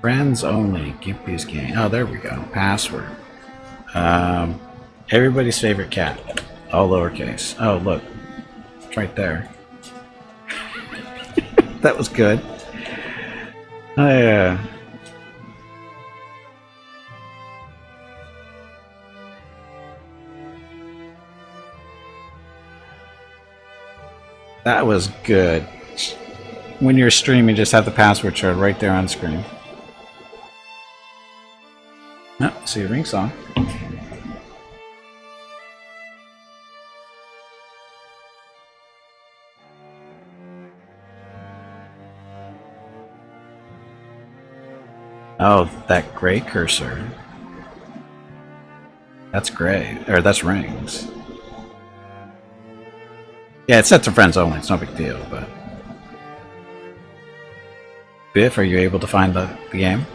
Friends only. Gimpy's game. Oh, there we go. Password. Everybody's favorite cat. All lowercase. Oh, look. It's right there. That was good. Oh, yeah. That was good. When you're streaming, just have the password chart right there on screen. Oh, see a ring song. Oh, that gray cursor. That's gray. Or that's rings. Yeah, it's set to friends only. It's no big deal, but... Biff, are you able to find the game?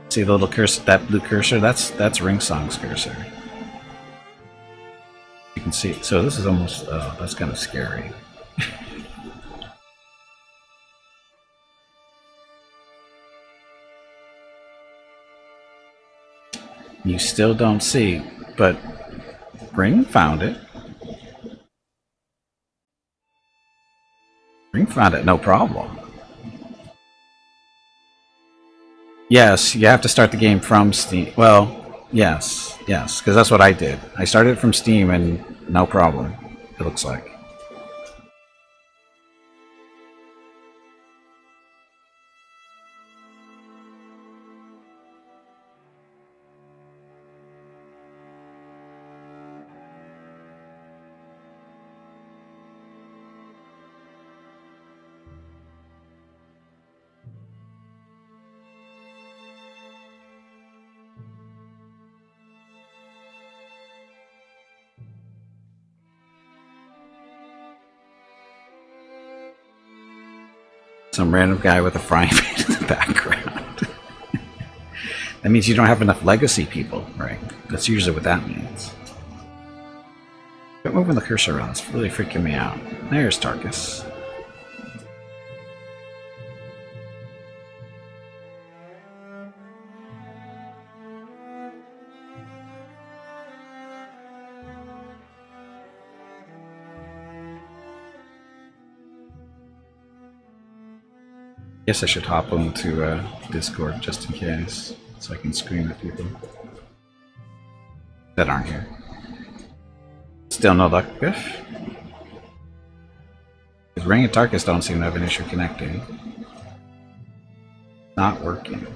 See the little cursor, that blue cursor? That's Ring Song's cursor. You can see. So this is almost... Oh, that's kind of scary. You still don't see, but Ring found it. Ring found it, no problem. Yes, you have to start the game from Steam. Well, yes, because that's what I did. I started from Steam and no problem, it looks like. Some random guy with a frying pan in the background. That means you don't have enough legacy people, right? That's usually what that means. Quit moving the cursor around, it's really freaking me out. There's Tarkus. Guess I should hop into Discord just in case, so I can scream at people that aren't here. Still no luck, Biff? Because Ring and Tarkus don't seem to have an issue connecting. Not working.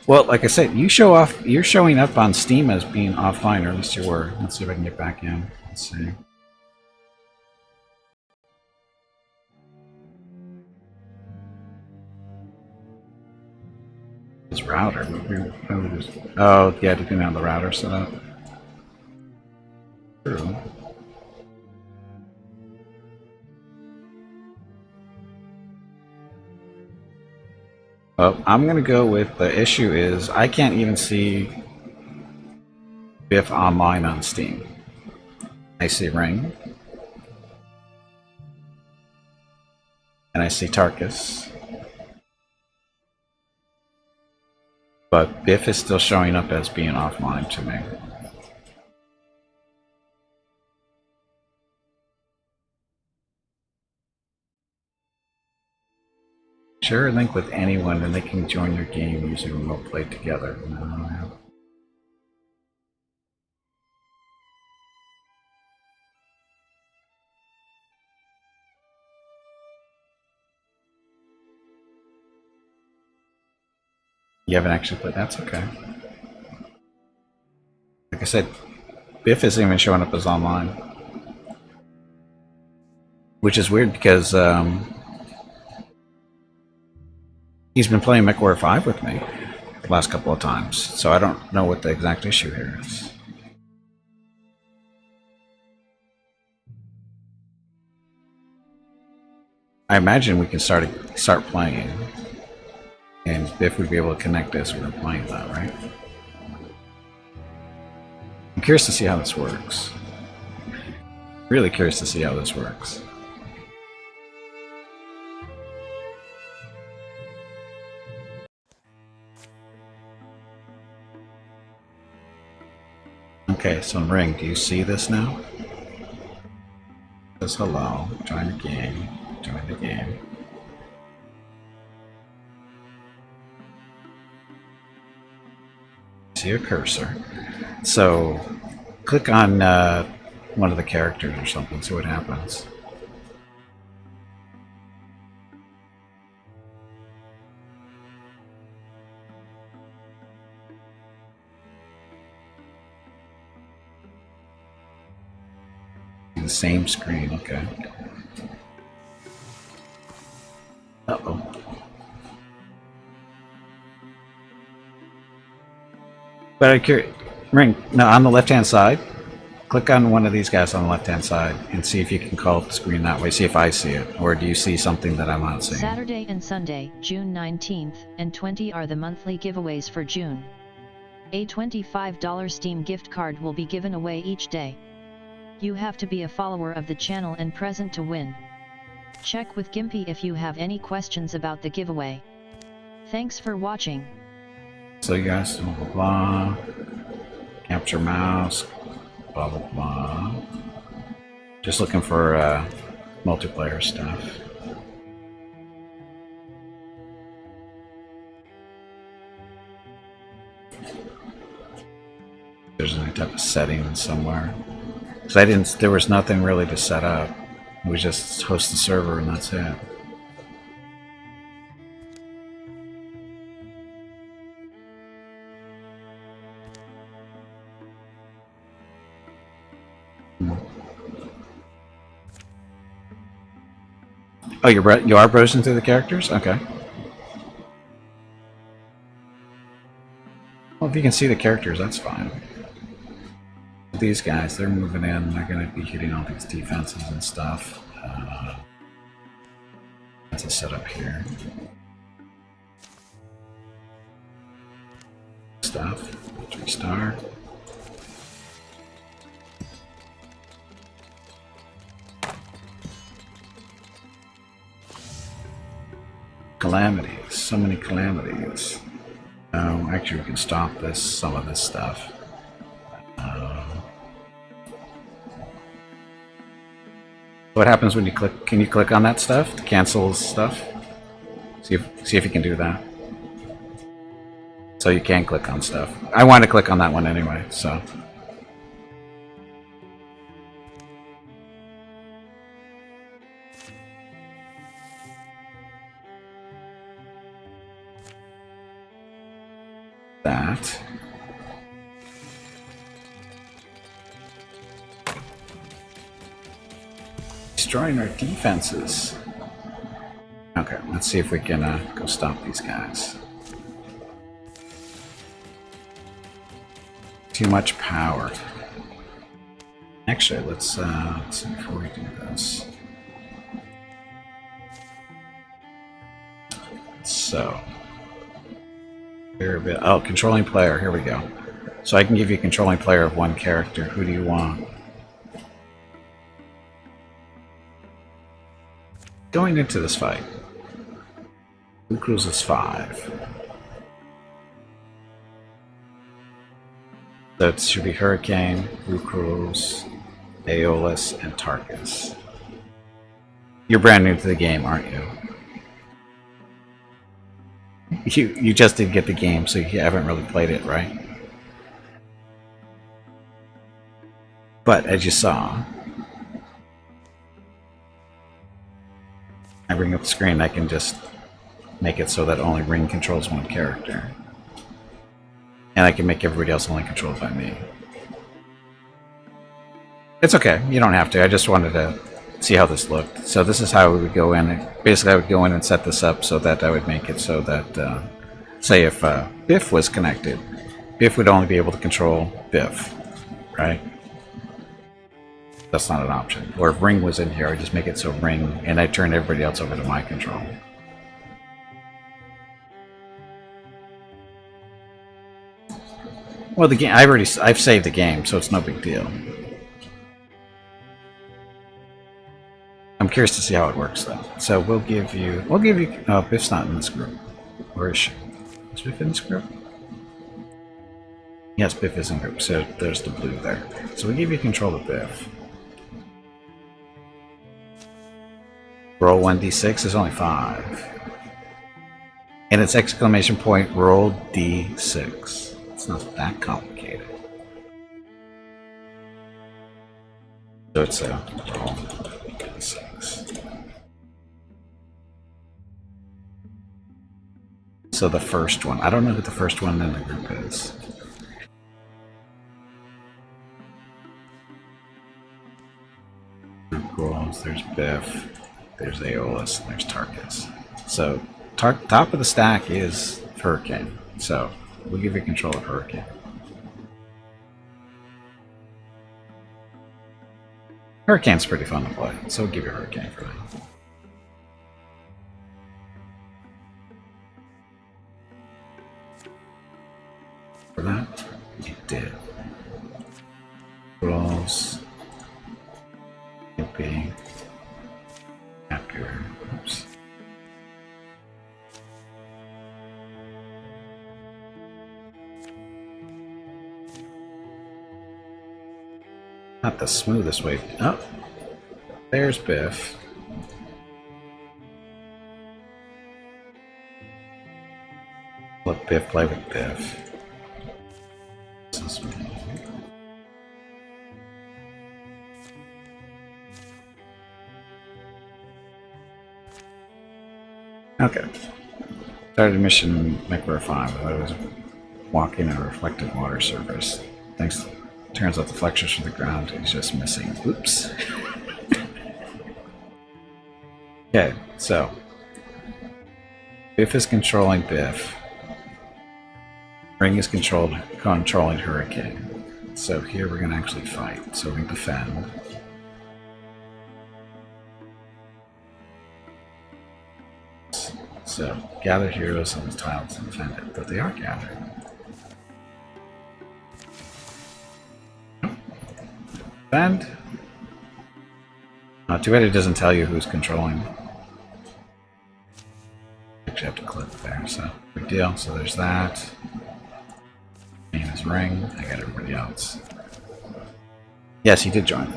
Well, like I said, you're showing up on Steam as being offline, or at least you were. Let's see if I can get back in. Let's see. This router. Oh, yeah, depending on the router setup. True. Well, I'm gonna go with the issue is I can't even see Biff online on Steam. I see Ring. And I see Tarkus. But Biff is still showing up as being offline to me. Share a link with anyone and they can join your game using remote play together. No. You haven't actually played, that's okay. Like I said, Biff isn't even showing up as online. Which is weird because he's been playing MechWarrior 5 with me the last couple of times, so I don't know what the exact issue here is. I imagine we can start playing, and Biff would be able to connect as we're playing that, right? I'm curious to see how this works. Really curious to see how this works. Okay, so Ring, do you see this now? It says hello, join the game, join the game. See a cursor. So click on one of the characters or something, see what happens. The same screen, okay. Uh-oh. But I'm curious, Ring, no, on the left-hand side, click on one of these guys on the left-hand side and see if you can call up the screen that way, see if I see it, or do you see something that I'm not seeing? Saturday and Sunday, June 19th and 20 are the monthly giveaways for June. A $25 Steam gift card will be given away each day. You have to be a follower of the channel and present to win. Check with Gimpy if you have any questions about the giveaway. Thanks for watching. So you guys, blah blah blah, capture mouse, blah blah blah. Just looking for multiplayer stuff. There's any type of setting somewhere. Because there was nothing really to set up. We just host the server and that's it. Oh, you are browsing through the characters? Okay. Well, if you can see the characters, that's fine. These guys, they're moving in. They're going to be hitting all these defenses and stuff. That's a setup here. Stuff. Restart. Calamities. So many calamities. Actually, we can stop some of this stuff. What happens when you click? Can you click on that stuff to cancel stuff? See if you can do that. So you can click on stuff. I want to click on that one anyway, so. That. Destroying our defenses. Okay, let's see if we can go stop these guys. Too much power. Actually, let's see before we do this. So, here a bit. Oh, controlling player. Here we go. So I can give you a controlling player of one character. Who do you want? Going into this fight, Blue Cruise is 5. So it should be Hurricane, Blue Cruise, Aeolus, and Tarkus. You're brand new to the game, aren't you? You just did get the game, so you haven't really played it, right? But as you saw, I bring up the screen, I can just make it so that only Ring controls one character. And I can make everybody else only controlled by me. It's okay, you don't have to. I just wanted to see how this looked. So this is how we would go in. Basically, I would go in and set this up so that I would make it so that, say if Biff was connected, Biff would only be able to control Biff, right? That's not an option. Or if Ring was in here, I just make it so Ring, and I turn everybody else over to my control. Well, the game, I've saved the game, so it's no big deal. I'm curious to see how it works, though. So we'll give you. Oh, Biff's not in this group. Where is she? Is Biff in this group? Yes, Biff is in group, so there's the blue there. So we give you control of Biff. Roll 1d6 is only 5. And it's exclamation point roll d6. It's not that complicated. So it's a roll d6. So the first one. I don't know who the first one in the group is. Group rolls, there's Biff, there's Aeolus, and there's Tarkus. So top of the stack is Hurricane. So we'll give you control of Hurricane. Hurricane's pretty fun to play, so we'll give you Hurricane for that. For that, you did. Rolls. Be after. Oops. Not the smoothest way. Oh, there's Biff. Let Biff play with Biff. This is me. Okay. Started mission Mechware 5. I was walking a reflective water surface. Thanks. Turns out the flexures from the ground is just missing. Oops. Okay, so Biff is controlling Biff. Ring is controlling Hurricane. So here we're going to actually fight. So we defend. So gather heroes on the tiles and defend it, but they are gathered. Defend. Too bad it doesn't tell you who's controlling. Actually have to click there, so big deal. So there's that. And his ring. I got everybody else. Yes, he did join.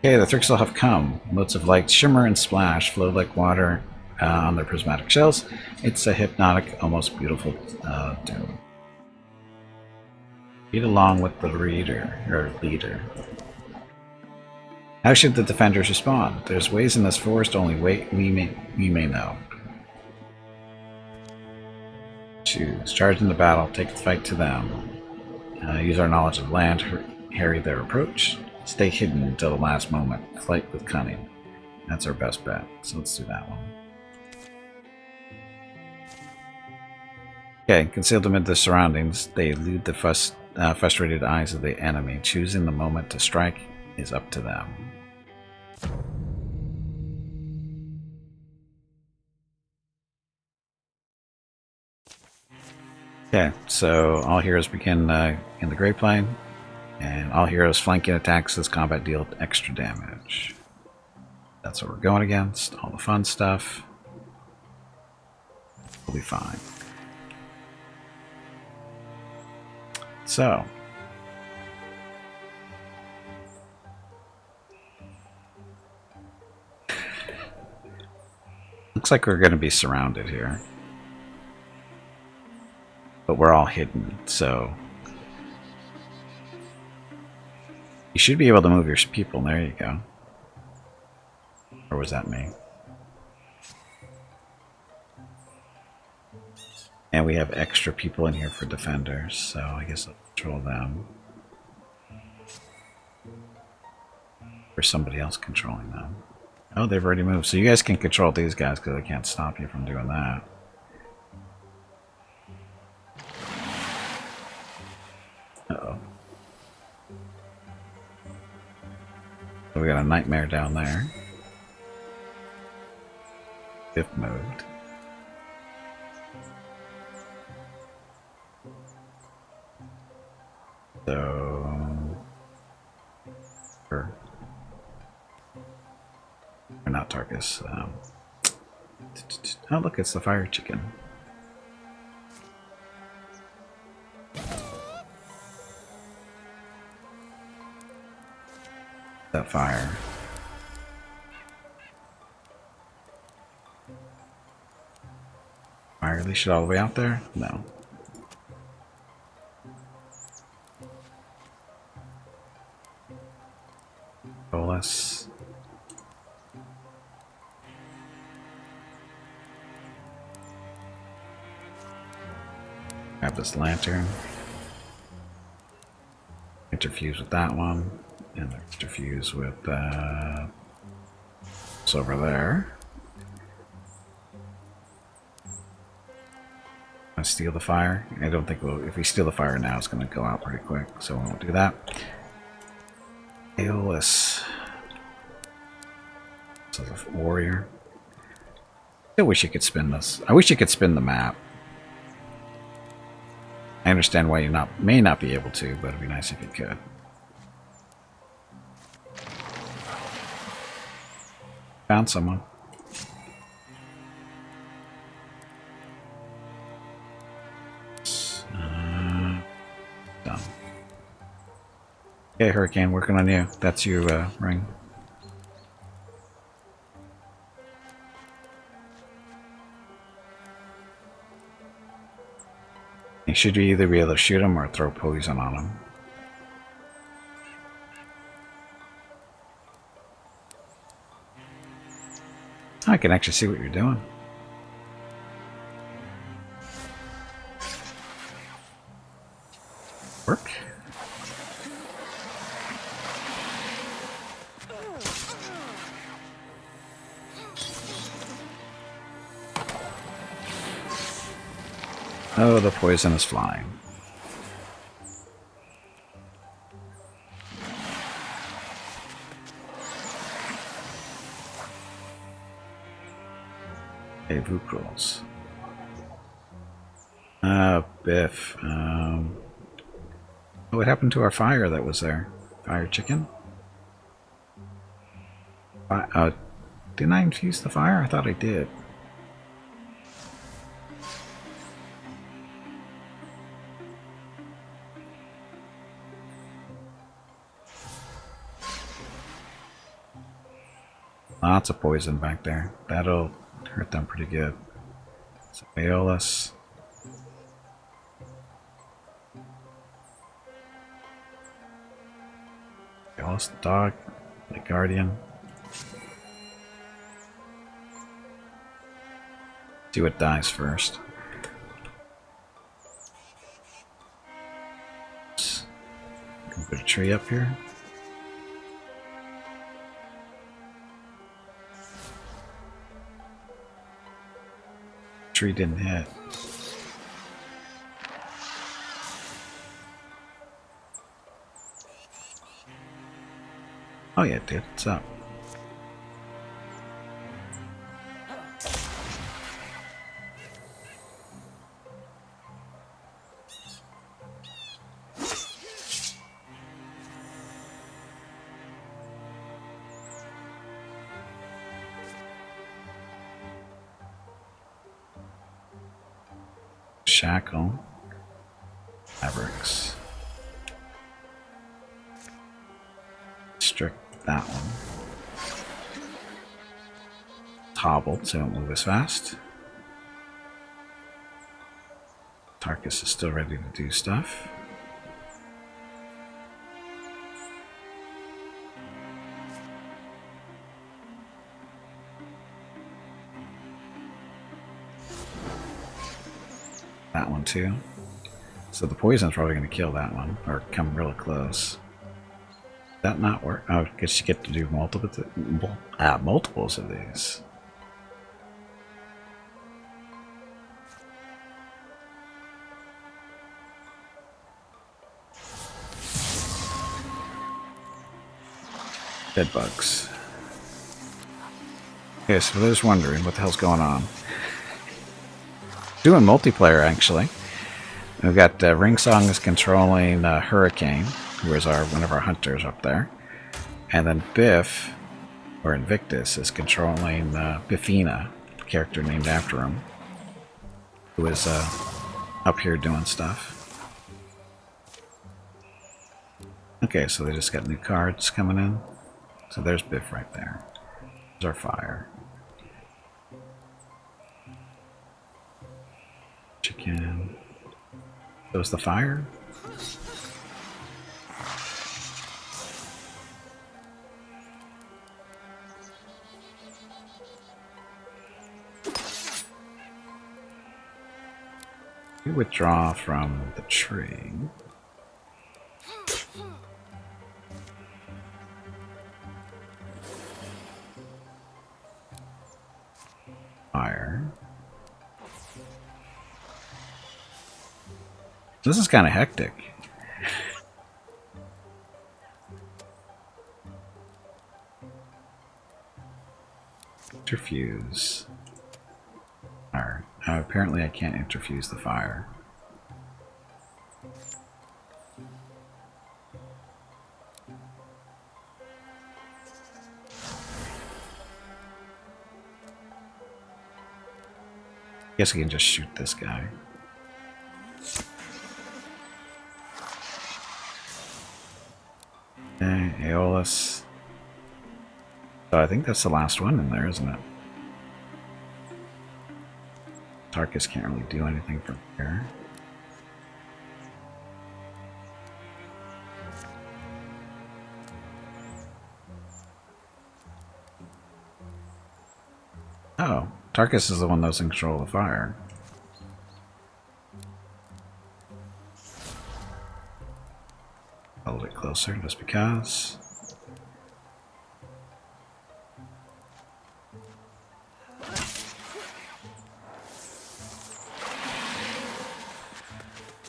Okay, the Thrixel have come. Motes of light shimmer and splash, flow like water on their prismatic shells. It's a hypnotic, almost beautiful doom. Read along with the leader. How should the defenders respond? There's ways in this forest only we may know. Choose. Charge into battle. Take the fight to them. Use our knowledge of land. Harry their approach. Stay hidden until the last moment. Fight with cunning. That's our best bet. So let's do that one. Okay, concealed amid the surroundings, they elude the frustrated eyes of the enemy. Choosing the moment to strike is up to them. Okay, so all heroes begin in the Great Plain, and all heroes flanking attacks this combat deal extra damage. That's what we're going against. All the fun stuff. We'll be fine. So. Looks like we're going to be surrounded here. But we're all hidden, so you should be able to move your people. There you go. Or was that me? And we have extra people in here for defenders, so I guess I'll control them. Or somebody else controlling them. Oh, they've already moved. So you guys can control these guys because I can't stop you from doing that. Uh-oh. So we got a nightmare down there. Biff moved. So... Or not Tarkus. Oh, look, it's the fire chicken. That fire. Fire release it all the way out there? No. Bolus. Grab this lantern. Interfuse with that one. And interfuse with it's over there. I steal the fire. I don't think if we steal the fire now, it's going to go out pretty quick, so we won't do that. Aeolus. So the warrior. I wish you could spin this. I wish you could spin the map. I understand why you may not be able to, but it'd be nice if you could. Found someone. Done. Okay, Hurricane, working on you. That's your ring. You should either be able to shoot him or throw poison on him. I can actually see what you're doing. Work. Oh, the poison is flying. Okay, Vukrals. Biff. What happened to our fire that was there? Fire chicken? Didn't I infuse the fire? I thought I did. Lots of poison back there. That'll hurt them pretty good. So Aeolus. Aeolus the dog. The guardian. See what dies first. Can put a tree up here. Tree didn't hit. Oh yeah, it did. What's up? Shackle. Fabrics. Strict that one. Hobbled, so it won't move as fast. Tarkus is still ready to do stuff. That one too. So the poison's probably going to kill that one, or come really close. That not work? Oh, I guess you get to do multiples of these. Dead bugs. Okay, so there's wondering what the hell's going on. Doing multiplayer actually. We've got Ringsong is controlling Hurricane, who is one of our hunters up there, and then Biff, or Invictus, is controlling Biffina, a character named after him, who is up here doing stuff. Okay, so they just got new cards coming in. So there's Biff right there. There's our fire. Chicken. There's the fire. We withdraw from the tree. Fire. This is kind of hectic. Interfuse. Fire. Apparently I can't interfuse the fire. I guess I can just shoot this guy. Okay, Aeolus. So I think that's the last one in there, isn't it? Tarkus can't really do anything from here. Oh, Tarkus is the one that's in control of the fire. A little bit closer, just because.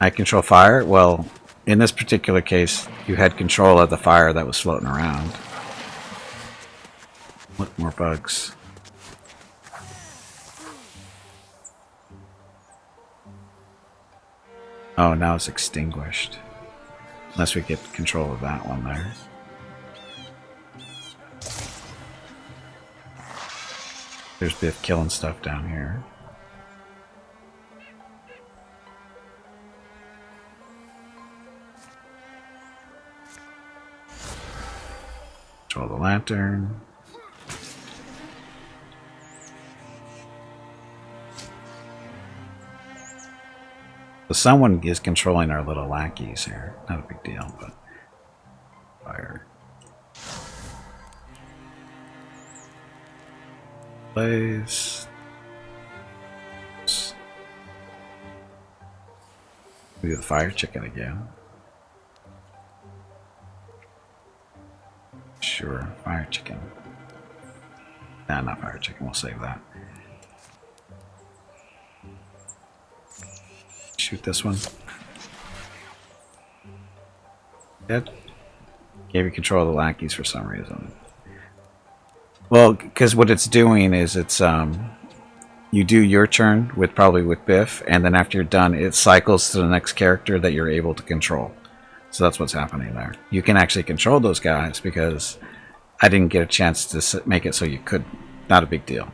I control fire? Well, in this particular case, you had control of the fire that was floating around. What more bugs? Oh, now it's extinguished. Unless we get control of that one there. There's Biff killing stuff down here. Control the lantern. So someone is controlling our little lackeys here. Not a big deal, but fire. Blaze. We do the fire chicken again. Sure, fire chicken. Nah, not fire chicken, we'll save that. Shoot this one. Dead. Gave you control of the lackeys for some reason. Well, because what it's doing is it's you do your turn with probably with Biff, and then after you're done, it cycles to the next character that you're able to control. So that's what's happening there. You can actually control those guys because I didn't get a chance to make it so you could. Not a big deal.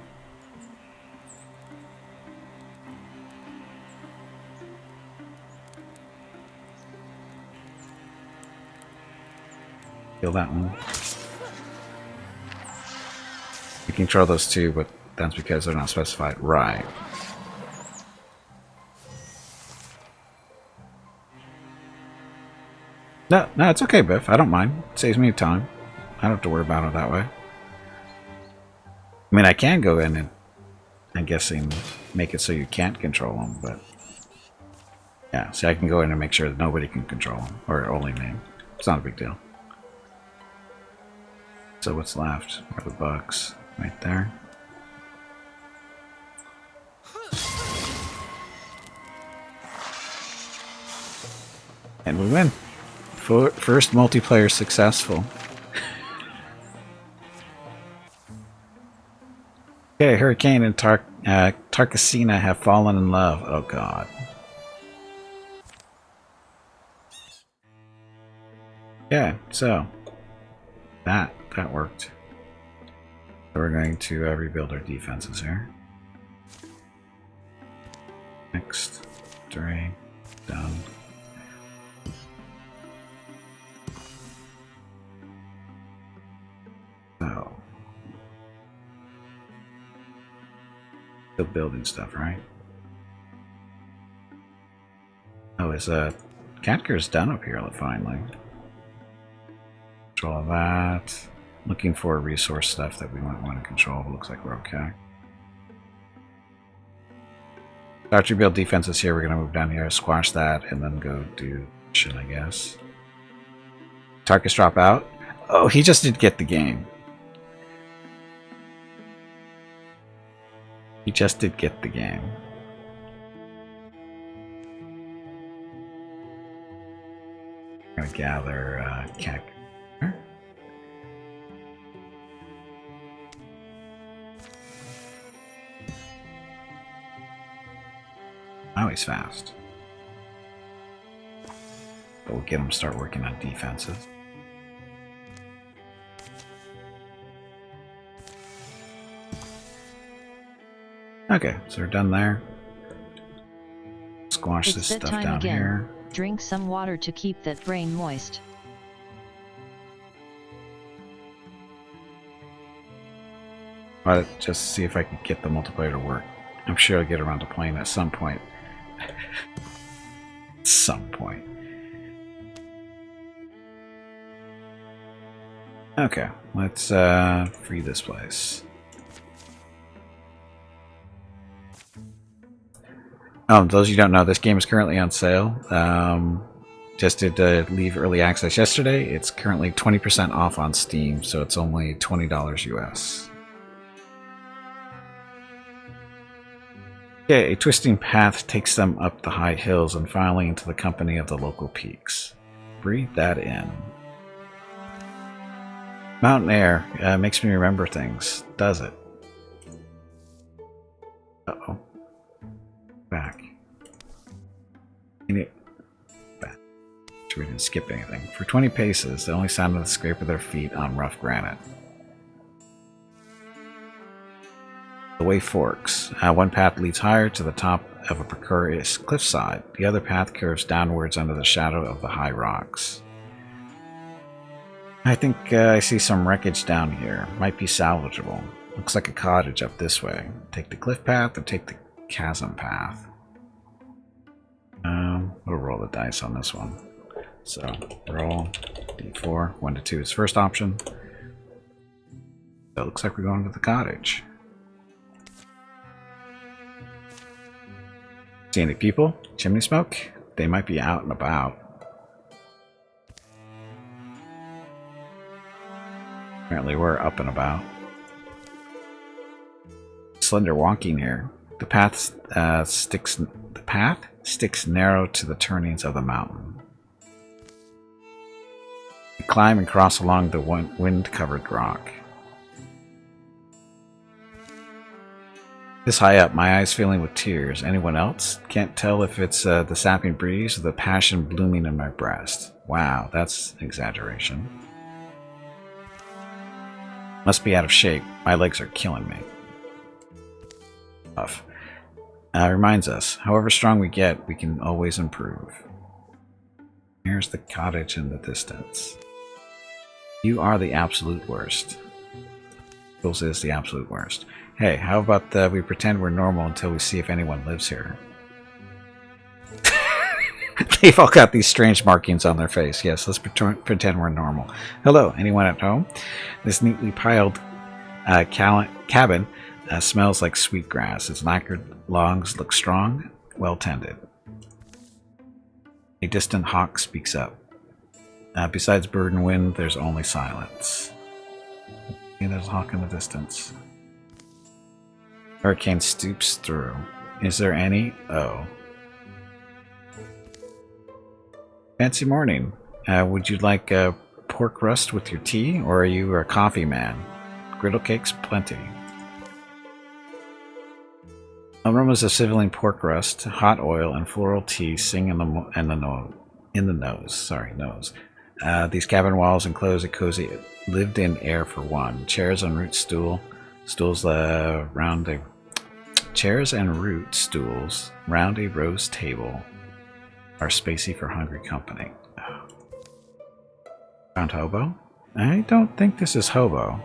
Kill that one. You can control those two, but that's because they're not specified. Right. No, it's okay, Biff. I don't mind. It saves me time. I don't have to worry about it that way. I mean, I can go in and, I'm guessing, make it so you can't control them, but... Yeah, see, I can go in and make sure that nobody can control them, or only me. It's not a big deal. So what's left are the bugs right there. And we win. First multiplayer successful. Okay, Hurricane and Tarkasina have fallen in love. Oh god. Yeah, so that worked. So we're going to rebuild our defenses here. Next, drain, done. Still building stuff, right? Oh, is Catker's done up here finally. Control of that. Looking for resource stuff that we might want to control. Looks like we're okay. After you build defenses here, we're going to move down here, squash that, and then go do mission, I guess. Tarkus drop out. Oh, he just did get the game. He just did get the game. I'm going to gather Cat. Now he's fast. But we'll get him to start working on defenses. Okay, so we're done there. Squash this stuff down here. Drink some water to keep that brain moist. But just see if I can get the multiplayer to work. I'm sure I'll get around to playing at some point. At some point. Okay, let's free this place. Those of you who don't know, this game is currently on sale. Just did leave early access yesterday. It's currently 20% off on Steam, so it's only $20 US. Okay, a twisting path takes them up the high hills and finally into the company of the local peaks. Breathe that in. Mountain air makes me remember things, does it? Uh-oh. Back. Back. We didn't skip anything. For 20 paces, the only sound of the scrape of their feet on rough granite. The way forks. One path leads higher to the top of a precarious cliffside. The other path curves downwards under the shadow of the high rocks. I think I see some wreckage down here. Might be salvageable. Looks like a cottage up this way. Take the cliff path or take the chasm path. We'll roll the dice on this one. So, roll d4. 1 to 2 is first option. So it looks like we're going to the cottage. See any people? Chimney smoke? They might be out and about. Apparently we're up and about. Slender walking here. The path sticks narrow to the turnings of the mountain. You climb and cross along the wind-covered rock. This high up, my eyes filling with tears. Anyone else? Can't tell if it's the sapping breeze or the passion blooming in my breast. Wow, that's an exaggeration. Must be out of shape. My legs are killing me. Tough. Reminds us, however strong we get, we can always improve. Here's the cottage in the distance. You are the absolute worst. Jules is the absolute worst. Hey, how about we pretend we're normal until we see if anyone lives here? They've all got these strange markings on their face. Yes, let's pretend we're normal. Hello, anyone at home? This neatly piled cabin smells like sweetgrass. Its lacquered logs look strong, well tended. A distant hawk speaks up. Besides bird and wind, there's only silence. Yeah, there's a hawk in the distance. Hurricane stoops through. Is there any? Oh. Fancy morning. Would you like pork rust with your tea, or are you a coffee man? Griddle cakes, plenty. Aromas of sizzling pork rust, hot oil, and floral tea sing in the nose. These cabin walls enclose a cozy, lived-in air for one. Chairs and root stools round a rose table are spacey for hungry company. Found hobo? I don't think this is hobo.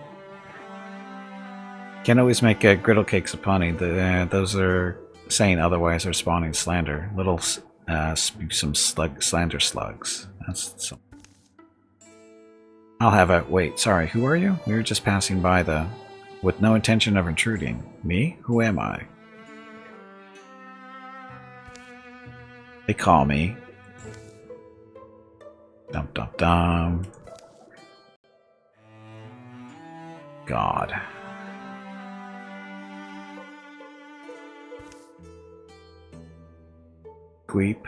Can't always make griddle cakes of honey. Those are saying otherwise they're spawning slander. Little some slander slugs. That's some. I'll have a wait. Sorry, who are you? We were just passing by the, with no intention of intruding. Me? Who am I? They call me. Dum dum dum. God. Queep.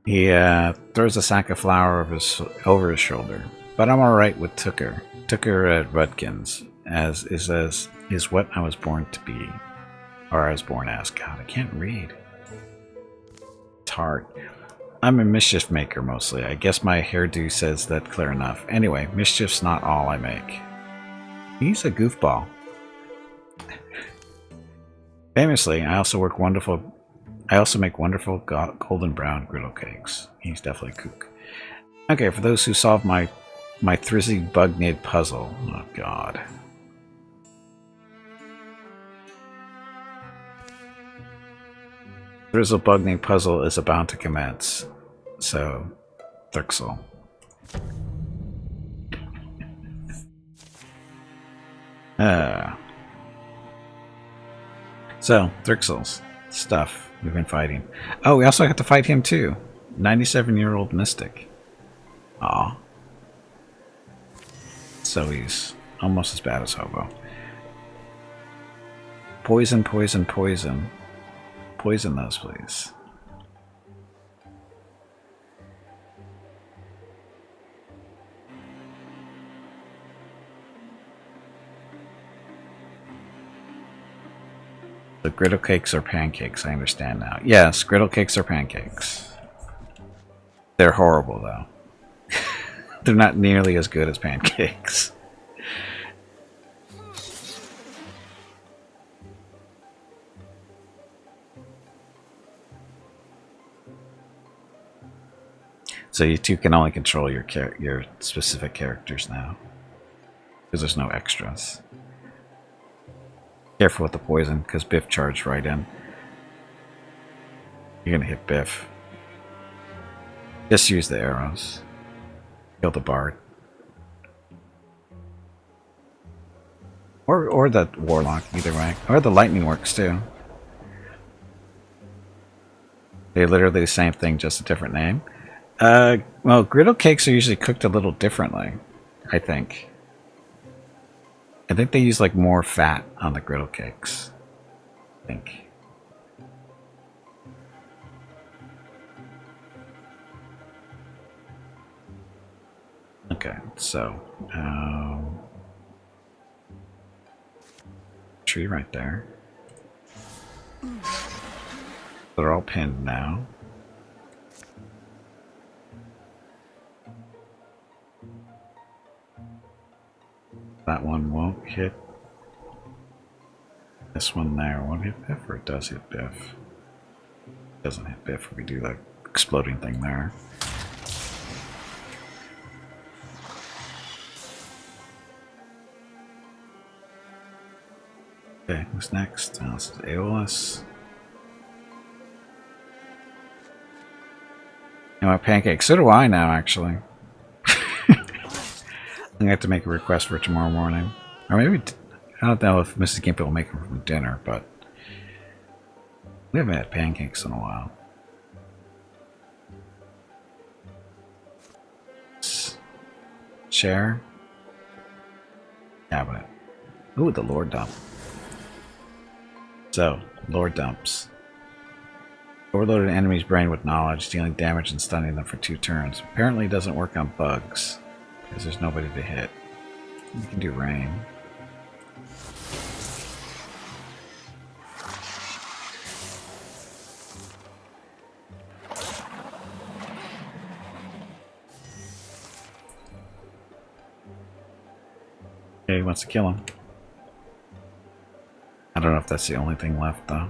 He throws a sack of flour over his shoulder. But I'm alright with Tooker. Tooker at Rudkins, as is what I was born to be. Or I was born as. God, I can't read. It's hard. I'm a mischief maker mostly. I guess my hairdo says that clear enough. Anyway, mischief's not all I make. He's a goofball. Famously, I also make wonderful golden brown griddle cakes. He's definitely a kook. Okay, for those who solve my Thrizzy Bugnid puzzle. Oh god. Thrizzle Bugnid puzzle is about to commence. So, Thrixel. So, Thrixel's stuff we've been fighting. Oh, we also have to fight him too. 97-year-old mystic. Aw. So he's almost as bad as Hobo. Poison, poison, poison. Poison those, please. The griddle cakes are pancakes, I understand now. Yes, griddle cakes are pancakes. They're horrible, though. They're not nearly as good as pancakes. So you two can only control your specific characters now. Because there's no extras. Careful with the poison, because Biff charged right in. You're gonna hit Biff. Just use the arrows. Kill the bard. Or the warlock, either way. Or the lightning works too. They're literally the same thing, just a different name. Well, griddle cakes are usually cooked a little differently, I think. I think they use like more fat on the griddle cakes. I think. Okay, so tree right there. They're all pinned now. That one won't hit. This one there won't hit Biff, or it does hit Biff? It doesn't hit Biff if we do that exploding thing there. Okay, who's next? This is Aeolus. You want pancakes? So do I now, actually. I'm gonna have to make a request for tomorrow morning. Or maybe, I don't know if Mrs. Gimpy will make them for dinner, but we haven't had pancakes in a while. Share. Cabinet. Ooh, the Lord Dump. So, Lord Dumps. Overloaded an enemy's brain with knowledge, dealing damage and stunning them for 2 turns. Apparently it doesn't work on bugs. Because there's nobody to hit. You can do rain. Okay, he wants to kill him. I don't know if that's the only thing left, though.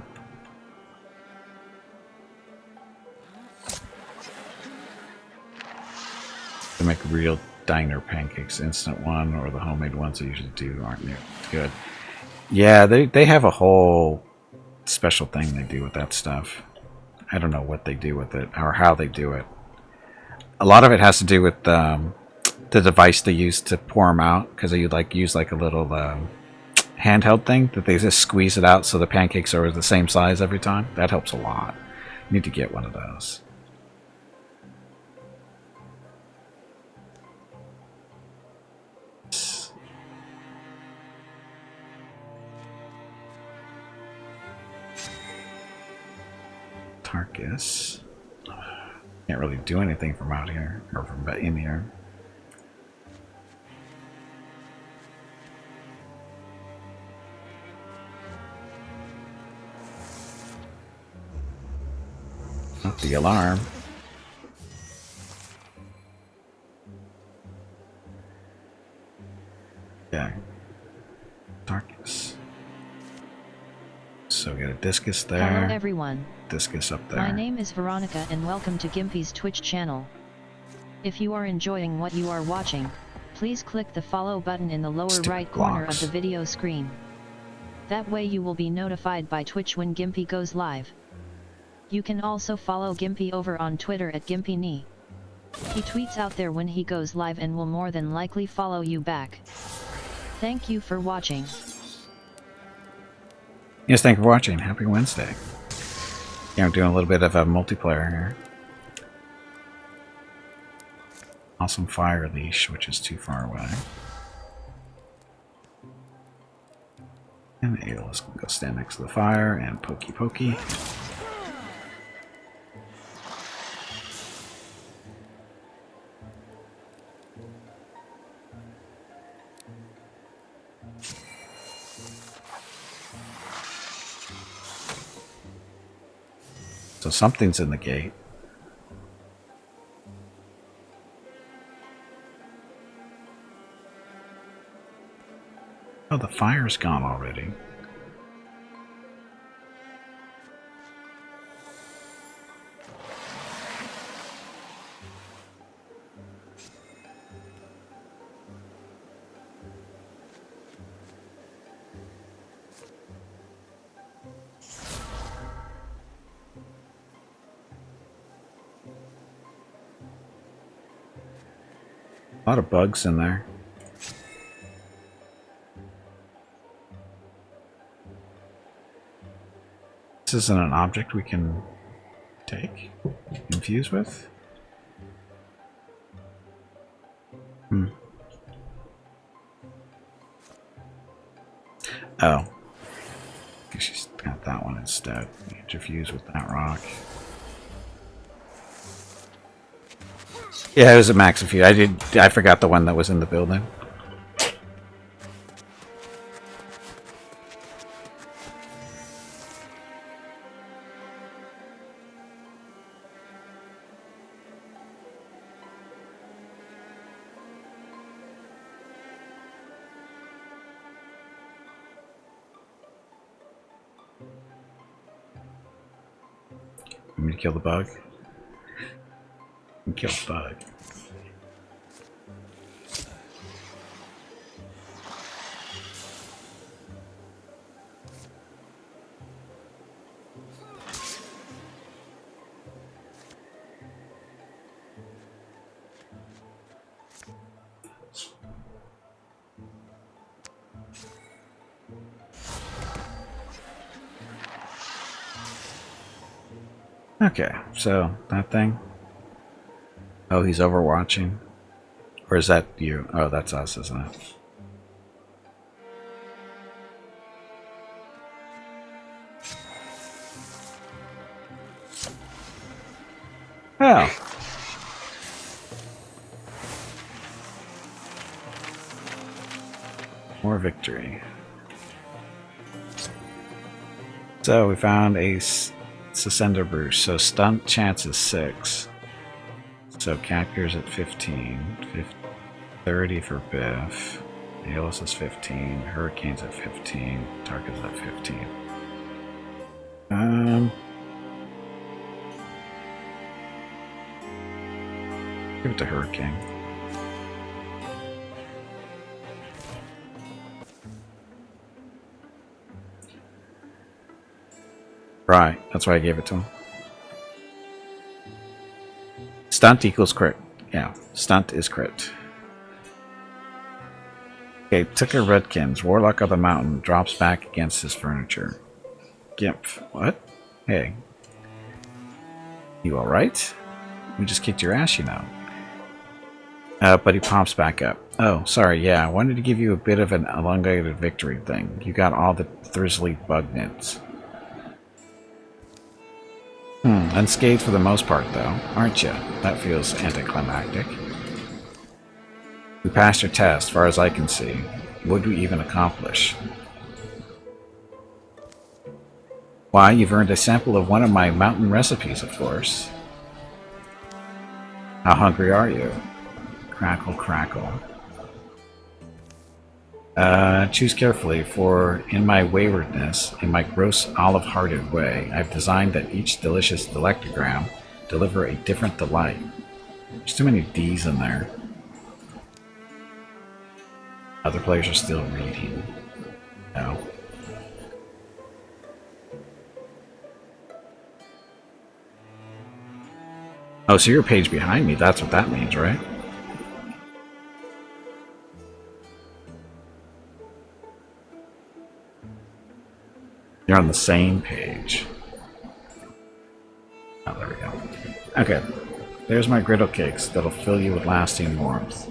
To make real diner pancakes, instant one, or the homemade ones I usually do aren't near good. Yeah, they have a whole special thing they do with that stuff. I don't know what they do with it or how they do it. A lot of it has to do with the device they use to pour them out, because they use like a little handheld thing that they just squeeze it out so the pancakes are the same size every time. That helps a lot. You need to get one of those. Tarkus. Can't really do anything from out here, or from in here. Not the alarm. Yeah. Tarkus. So we got a discus there. Hello everyone. Discus up there. My name is Veronica and welcome to Gimpy's Twitch channel. If you are enjoying what you are watching, please click the follow button in the lower right corner of the video screen. That way you will be notified by Twitch when Gimpy goes live. You can also follow Gimpy over on Twitter at GimpyKnee. He tweets out there when he goes live and will more than likely follow you back. Thank you for watching. Yes, thank you for watching. Happy Wednesday. Yeah, I'm doing a little bit of a multiplayer here. Awesome fire leash, which is too far away. And Ayla's gonna go stand next to the fire and pokey pokey. So something's in the gate. Oh, the fire's gone already. A lot of bugs in there. This isn't an object we can take, infuse with. Oh. Guess she's got that one instead. You have to fuse with that rock. Yeah, it was a max of fuse. I forgot the one that was in the building. Want me to kill the bug? Kill the bug. Okay, so that thing. Oh, he's overwatching. Or is that you? Oh, that's us, isn't it? Oh. More victory. So we found a Succender Bruce. So stunt chance is 6. So Capture's at 15. 30 for Biff. Aeolus is 15. Hurricane's at 15. Tarka's at 15. Give it to Hurricane. Right, that's why I gave it to him. Stunt equals crit. Yeah, stunt is crit. Okay, Tucker Redkins, Warlock of the Mountain, drops back against his furniture. Gimp, what? Hey. You alright? We just kicked your ass, you know. But he pops back up. Oh, sorry, yeah, I wanted to give you a bit of an elongated victory thing. You got all the Thrizzly bug nits. Unscathed for the most part, though, aren't you? That feels anticlimactic. We passed your test, far as I can see. What did we even accomplish? Why, you've earned a sample of one of my mountain recipes, of course. How hungry are you? Crackle, crackle. Choose carefully, for in my waywardness, in my gross olive-hearted way, I've designed that each delicious delectogram deliver a different delight. There's too many D's in there. Other players are still reading. No. Oh, so you're a page behind me. That's what that means, right? You're on the same page. Oh, there we go. Okay. There's my griddle cakes that'll fill you with lasting warmth.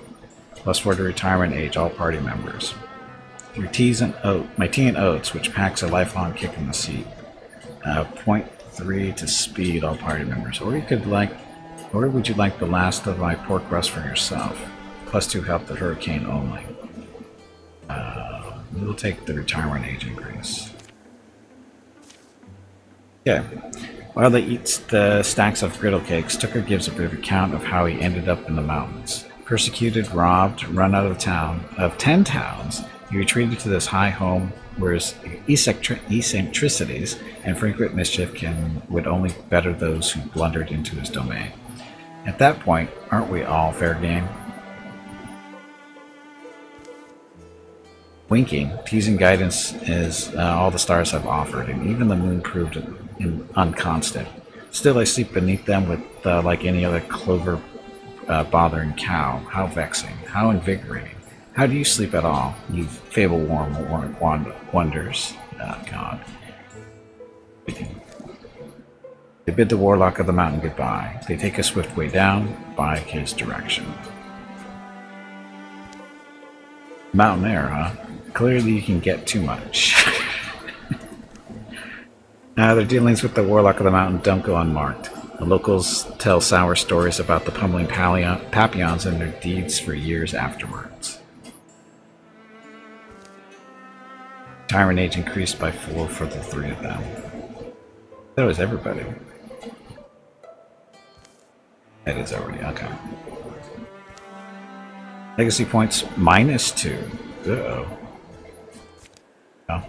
Plus for the retirement age, all party members. Your my tea and oats, which packs a lifelong kick in the seat. 0.3 to speed, all party members. Or would you like the last of my pork rust for yourself? Plus 2 help the hurricane only. We'll take the retirement age increase. Yeah. While they eat the stacks of griddle cakes, Tucker gives a brief account of how he ended up in the mountains. Persecuted, robbed, run out of 10 towns, he retreated to this high home where his eccentricities and frequent mischief would only better those who blundered into his domain. At that point, aren't we all fair game? Winking, teasing guidance is all the stars have offered, and even the moon proved unconstant. Still, I sleep beneath them with like any other clover bothering cow. How vexing, how invigorating. How do you sleep at all, you fable-worn wonders? Oh, God. They bid the Warlock of the Mountain goodbye. They take a swift way down, by his direction. Mountain air, huh? Clearly you can get too much. Their dealings with the Warlock of the Mountain don't go unmarked. The locals tell sour stories about the pummeling Papillons and their deeds for years afterwards. Retirement age increased by 4 for the 3 of them. That was everybody. That is already, okay. Legacy points -2. Uh-oh. Oh.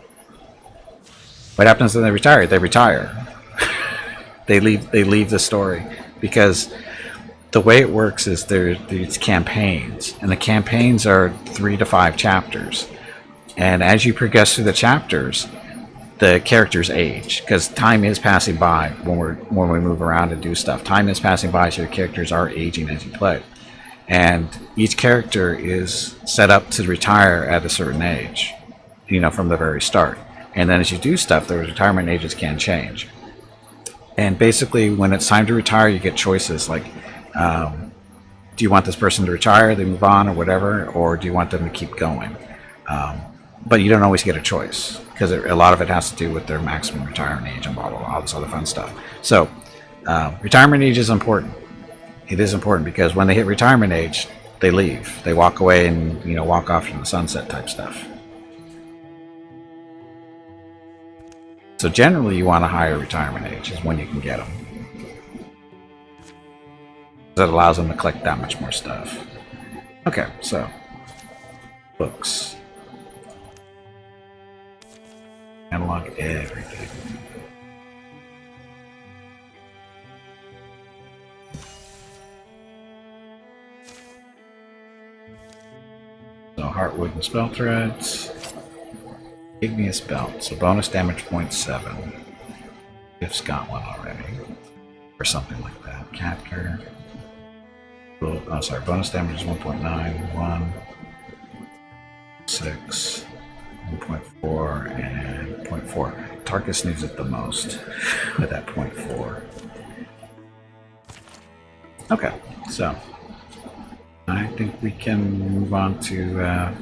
What happens when they retire? They retire. They leave the story, because the way it works is there's campaigns, and the campaigns are 3 to 5 chapters. And as you progress through the chapters, the characters age, because time is passing by when we move around and do stuff. Time is passing by, so your characters are aging as you play. And each character is set up to retire at a certain age, from the very start. And then as you do stuff, the retirement ages can change. And basically, when it's time to retire, you get choices like, do you want this person to retire, they move on, or whatever, or do you want them to keep going? But you don't always get a choice, because a lot of it has to do with their maximum retirement age and blah, blah, blah, all this other fun stuff. So, retirement age is important. It is important, because when they hit retirement age, they leave. They walk away and, walk off into the sunset type stuff. So generally, you want a higher retirement age is when you can get them. That allows them to collect that much more stuff. Okay, so books. Analog everything. So heartwood and spell threads. Igneous belt, so bonus damage 0.7. Biff's got one already. Or something like that. Catker. Oh, sorry. Bonus damage is 1.9, 1, 6, 1.4, and 0.4. Tarkus needs it the most at that 0.4. Okay, so I think we can move on to the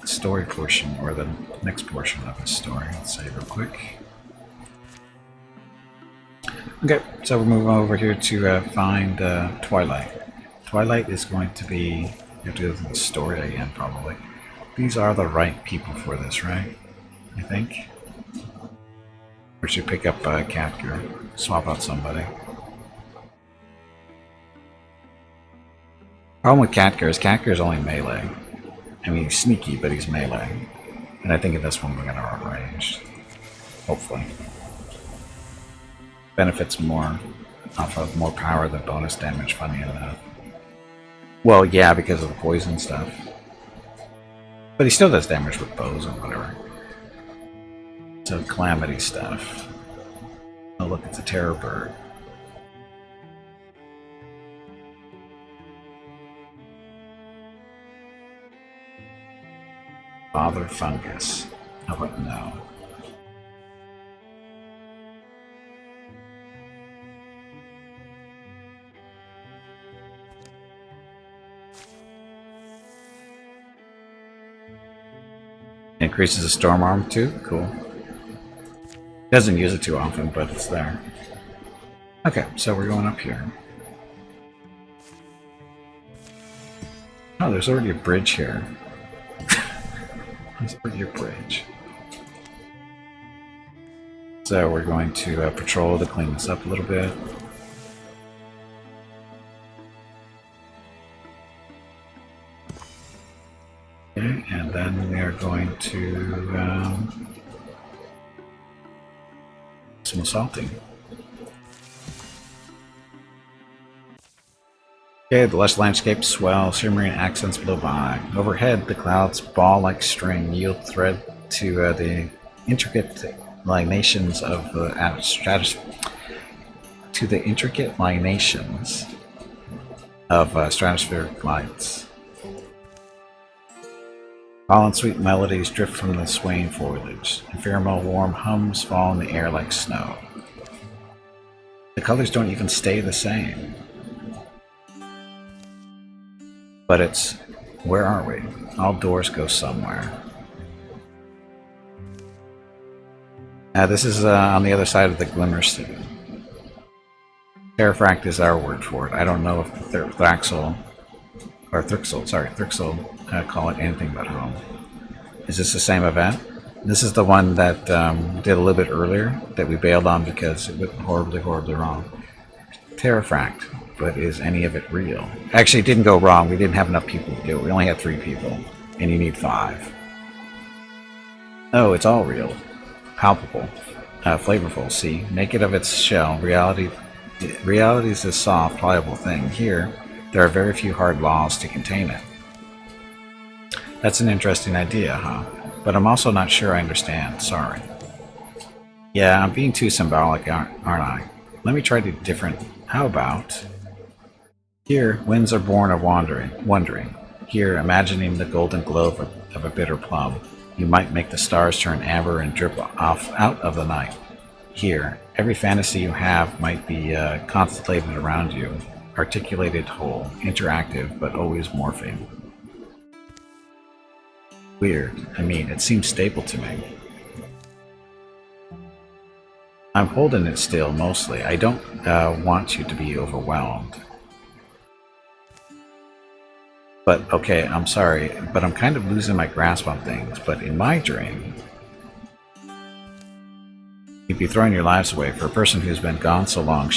story portion, or the next portion of the story. Let's save real quick. Okay, so we're moving over here to find Twilight. Twilight is going to be, you have to go through the story again, probably. These are the right people for this, right? I think. We should pick up Catger, swap out somebody. Problem with Catger is only melee. I mean, he's sneaky, but he's melee. And I think in this one we're going to run ranged. Hopefully. Benefits more off of more power than bonus damage, funny enough. Well, yeah, because of the poison stuff. But he still does damage with bows and whatever. So, calamity stuff. Oh, look, it's a terror bird. Father fungus. How about no? Increases the storm arm too? Cool. Doesn't use it too often, but it's there. Okay, so we're going up here. Oh, there's already a bridge here. There's already a bridge. So we're going to patrol to clean this up a little bit. Okay, and then we are going to some assaulting. Okay, the lush landscape swell, shimmering accents blow by. Overhead, the clouds ball like string, yield thread to the intricate lineations of the stratospheric lights. Fallen sweet melodies drift from the swaying foliage. Ephemeral warm hums fall in the air like snow. The colors don't even stay the same. But it's, where are we? All doors go somewhere. This is on the other side of the Glimmer Sea. Terrafract is our word for it. I don't know if the Thraxel call it anything but home. Is this the same event? This is the one that we did a little bit earlier that we bailed on because it went horribly, horribly wrong. Terrafract, but is any of it real? Actually, it didn't go wrong. We didn't have enough people to do it. We only had 3 people, and you need 5. Oh, it's all real. Palpable. Flavorful. See, naked of its shell, reality is a soft, pliable thing. Here, there are very few hard laws to contain it. That's an interesting idea, huh? But I'm also not sure I understand. Sorry. Yeah, I'm being too symbolic, aren't I? Let me try to different. How about... Here, winds are born of wondering. Here, imagining the golden glow of a bitter plum, you might make the stars turn amber and drip off out of the night. Here, every fantasy you have might be constellated around you, articulated whole, interactive, but always morphing. Weird. I mean, it seems stable to me. I'm holding it still, mostly. I don't want you to be overwhelmed. But, okay, I'm sorry, but I'm kind of losing my grasp on things. But in my dream, you'd be throwing your lives away. For a person who's been gone so long,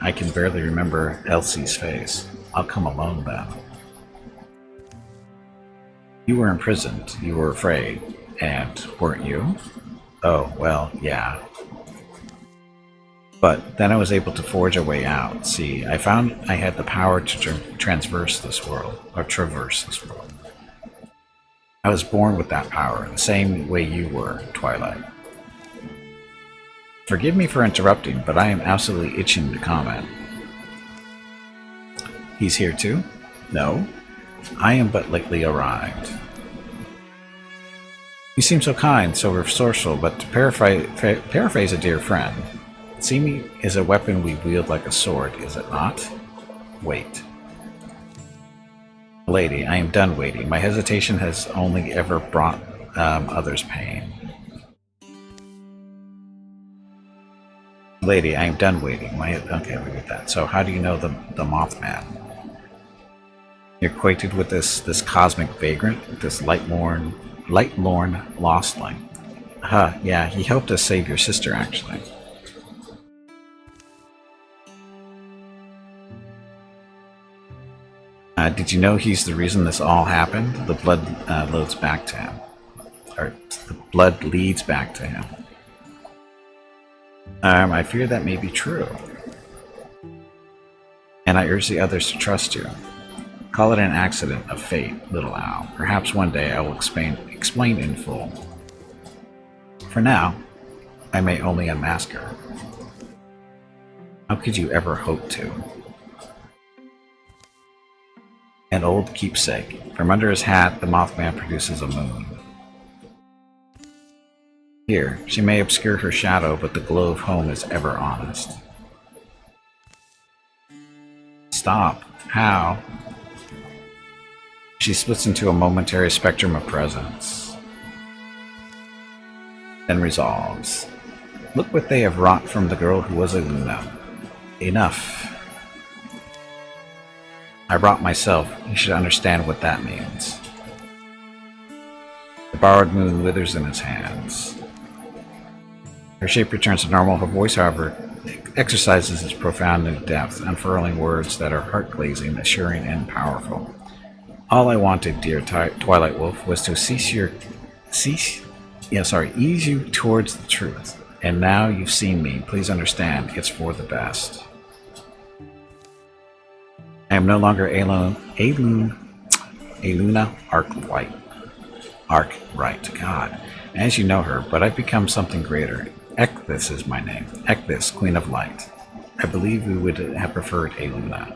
I can barely remember Elsie's face. I'll come alone then. You were imprisoned. You were afraid. And weren't you? Oh, well, yeah. But then I was able to forge a way out. See, I found I had the power to traverse this world. I was born with that power, the same way you were, Twilight. Forgive me for interrupting, but I am absolutely itching to comment. He's here too? No. I am but lately arrived. You seem so kind, so resourceful, but to paraphrase a dear friend, seeming is a weapon we wield like a sword, is it not? Wait. Lady, I am done waiting. My hesitation has only ever brought others pain. Lady, I am done waiting. Okay, we get that. So how do you know the Mothman? You're acquainted with this cosmic vagrant, this light-lorn lostling. Yeah, he helped us save your sister, actually. Did you know he's the reason this all happened? The blood loads back to him. Or, the blood leads back to him. I fear that may be true. And I urge the others to trust you. Call it an accident of fate, little owl. Perhaps one day I will explain in full. For now, I may only unmask her. How could you ever hope to? An old keepsake. From under his hat, the Mothman produces a moon. Here, she may obscure her shadow, but the glow of home is ever honest. Stop. How? She splits into a momentary spectrum of presence. Then resolves. Look what they have wrought from the girl who was Eluna. Enough. I brought myself. You should understand what that means. The borrowed moon withers in his hands. Her shape returns to normal. Her voice, however, exercises its profound in depth, unfurling words that are heart-glazing, assuring, and powerful. All I wanted, dear Twilight Wolf, was to ease you towards the truth. And now you've seen me. Please understand, it's for the best. I am no longer Eluna Arkwright, God, as you know her, but I've become something greater. Ekthys is my name. Ekthys, Queen of Light. I believe we would have preferred Eluna.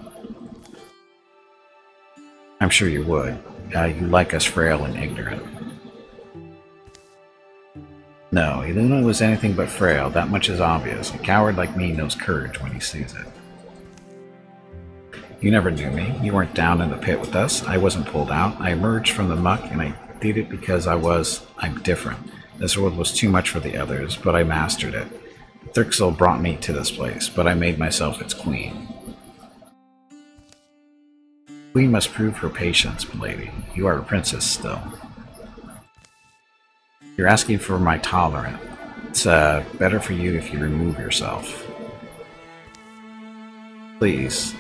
I'm sure you would. You like us frail and ignorant. No, Eluna was anything but frail. That much is obvious. A coward like me knows courage when he sees it. You never knew me. You weren't down in the pit with us. I wasn't pulled out. I emerged from the muck, and I did it because I'm different. This world was too much for the others, but I mastered it. Thrixl brought me to this place, but I made myself its queen. Queen must prove her patience, milady. You are a princess still. You're asking for my tolerance. It's better for you if you remove yourself. Please.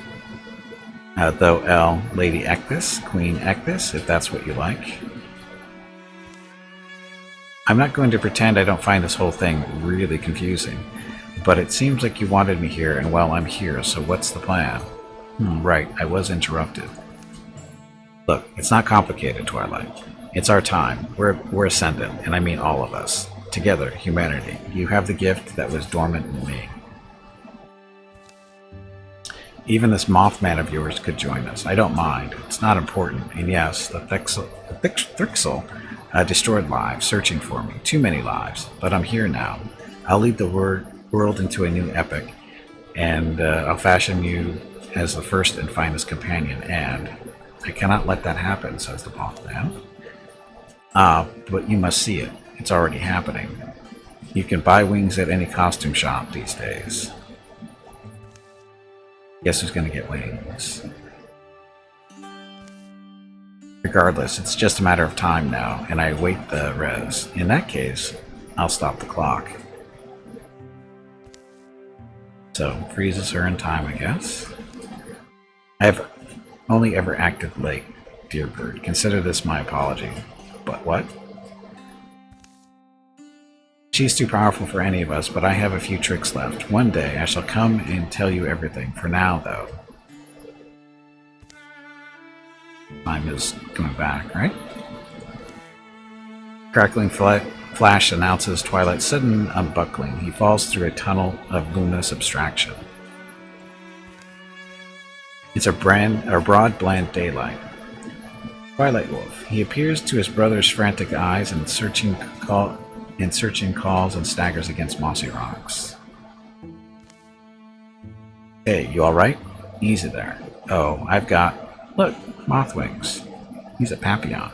Though Lady Ekthys, Queen Ekthys, if that's what you like. I'm not going to pretend I don't find this whole thing really confusing, but it seems like you wanted me here, and well, I'm here, so what's the plan? Right, I was interrupted. Look, it's not complicated, Twilight. It's our time. We're ascendant, and I mean all of us. Together, humanity. You have the gift that was dormant in me. Even this Mothman of yours could join us. I don't mind. It's not important. And yes, the Thrixl destroyed lives, searching for me. Too many lives. But I'm here now. I'll lead the world into a new epoch, and I'll fashion you as the first and finest companion, and I cannot let that happen, says the Mothman. But you must see it. It's already happening. You can buy wings at any costume shop these days. Guess who's going to get wings? Regardless, it's just a matter of time now, and I await the res. In that case, I'll stop the clock. So, freezes her in time, I guess. I have only ever acted late, dear bird. Consider this my apology. But what? She's too powerful for any of us, but I have a few tricks left. One day I shall come and tell you everything. For now, though. Time is coming back, right? Crackling flash announces Twilight's sudden unbuckling. He falls through a tunnel of luminous abstraction. It's a broad, bland daylight. Twilight Wolf. He appears to his brother's frantic eyes and searching calls and staggers against mossy rocks. Hey, you alright? Easy there. Oh, I've got... Look, Moth wings. He's a Papillon.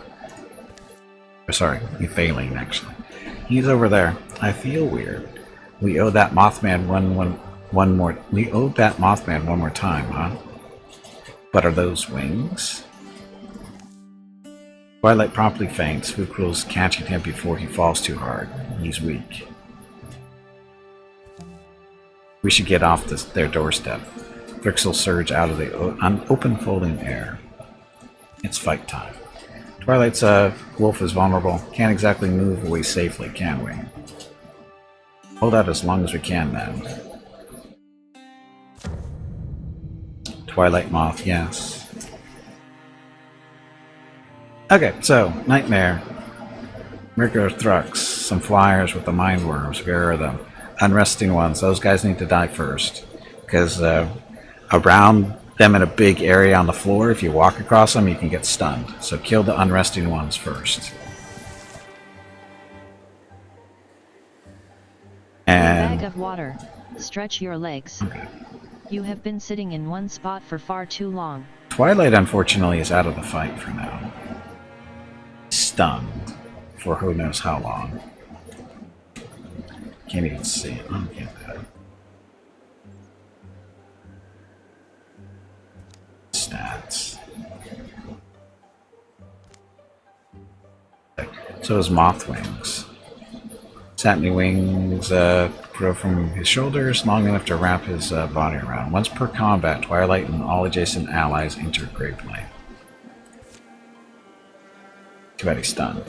Or sorry, he's failing, actually. He's over there. I feel weird. We owe that Mothman one more time, huh? But are those wings? Twilight promptly faints, Fook Rules catching him before he falls too hard. He's weak. We should get off their doorstep. Frixel surge out of the open folding air. It's fight time. Twilight's wolf is vulnerable. Can't exactly move away safely, can we? Hold out as long as we can, then. Twilight Moth, yes. Okay, so, Nightmare. Rigor Thrux, some flyers with the mind worms. Where are them? Unresting ones. Those guys need to die first. Because around them in a big area on the floor, if you walk across them, you can get stunned. So kill the unresting ones first. And... Bag of water. Stretch your legs. Okay. You have been sitting in one spot for far too long. Twilight, unfortunately, is out of the fight for now. Stunned for who knows how long. Can't even see it. Oh, can't do that. Stats. So is Moth wings. Satiny wings grow from his shoulders long enough to wrap his body around. Once per combat, Twilight and all adjacent allies enter Grey Plane. Too bad he's stunned.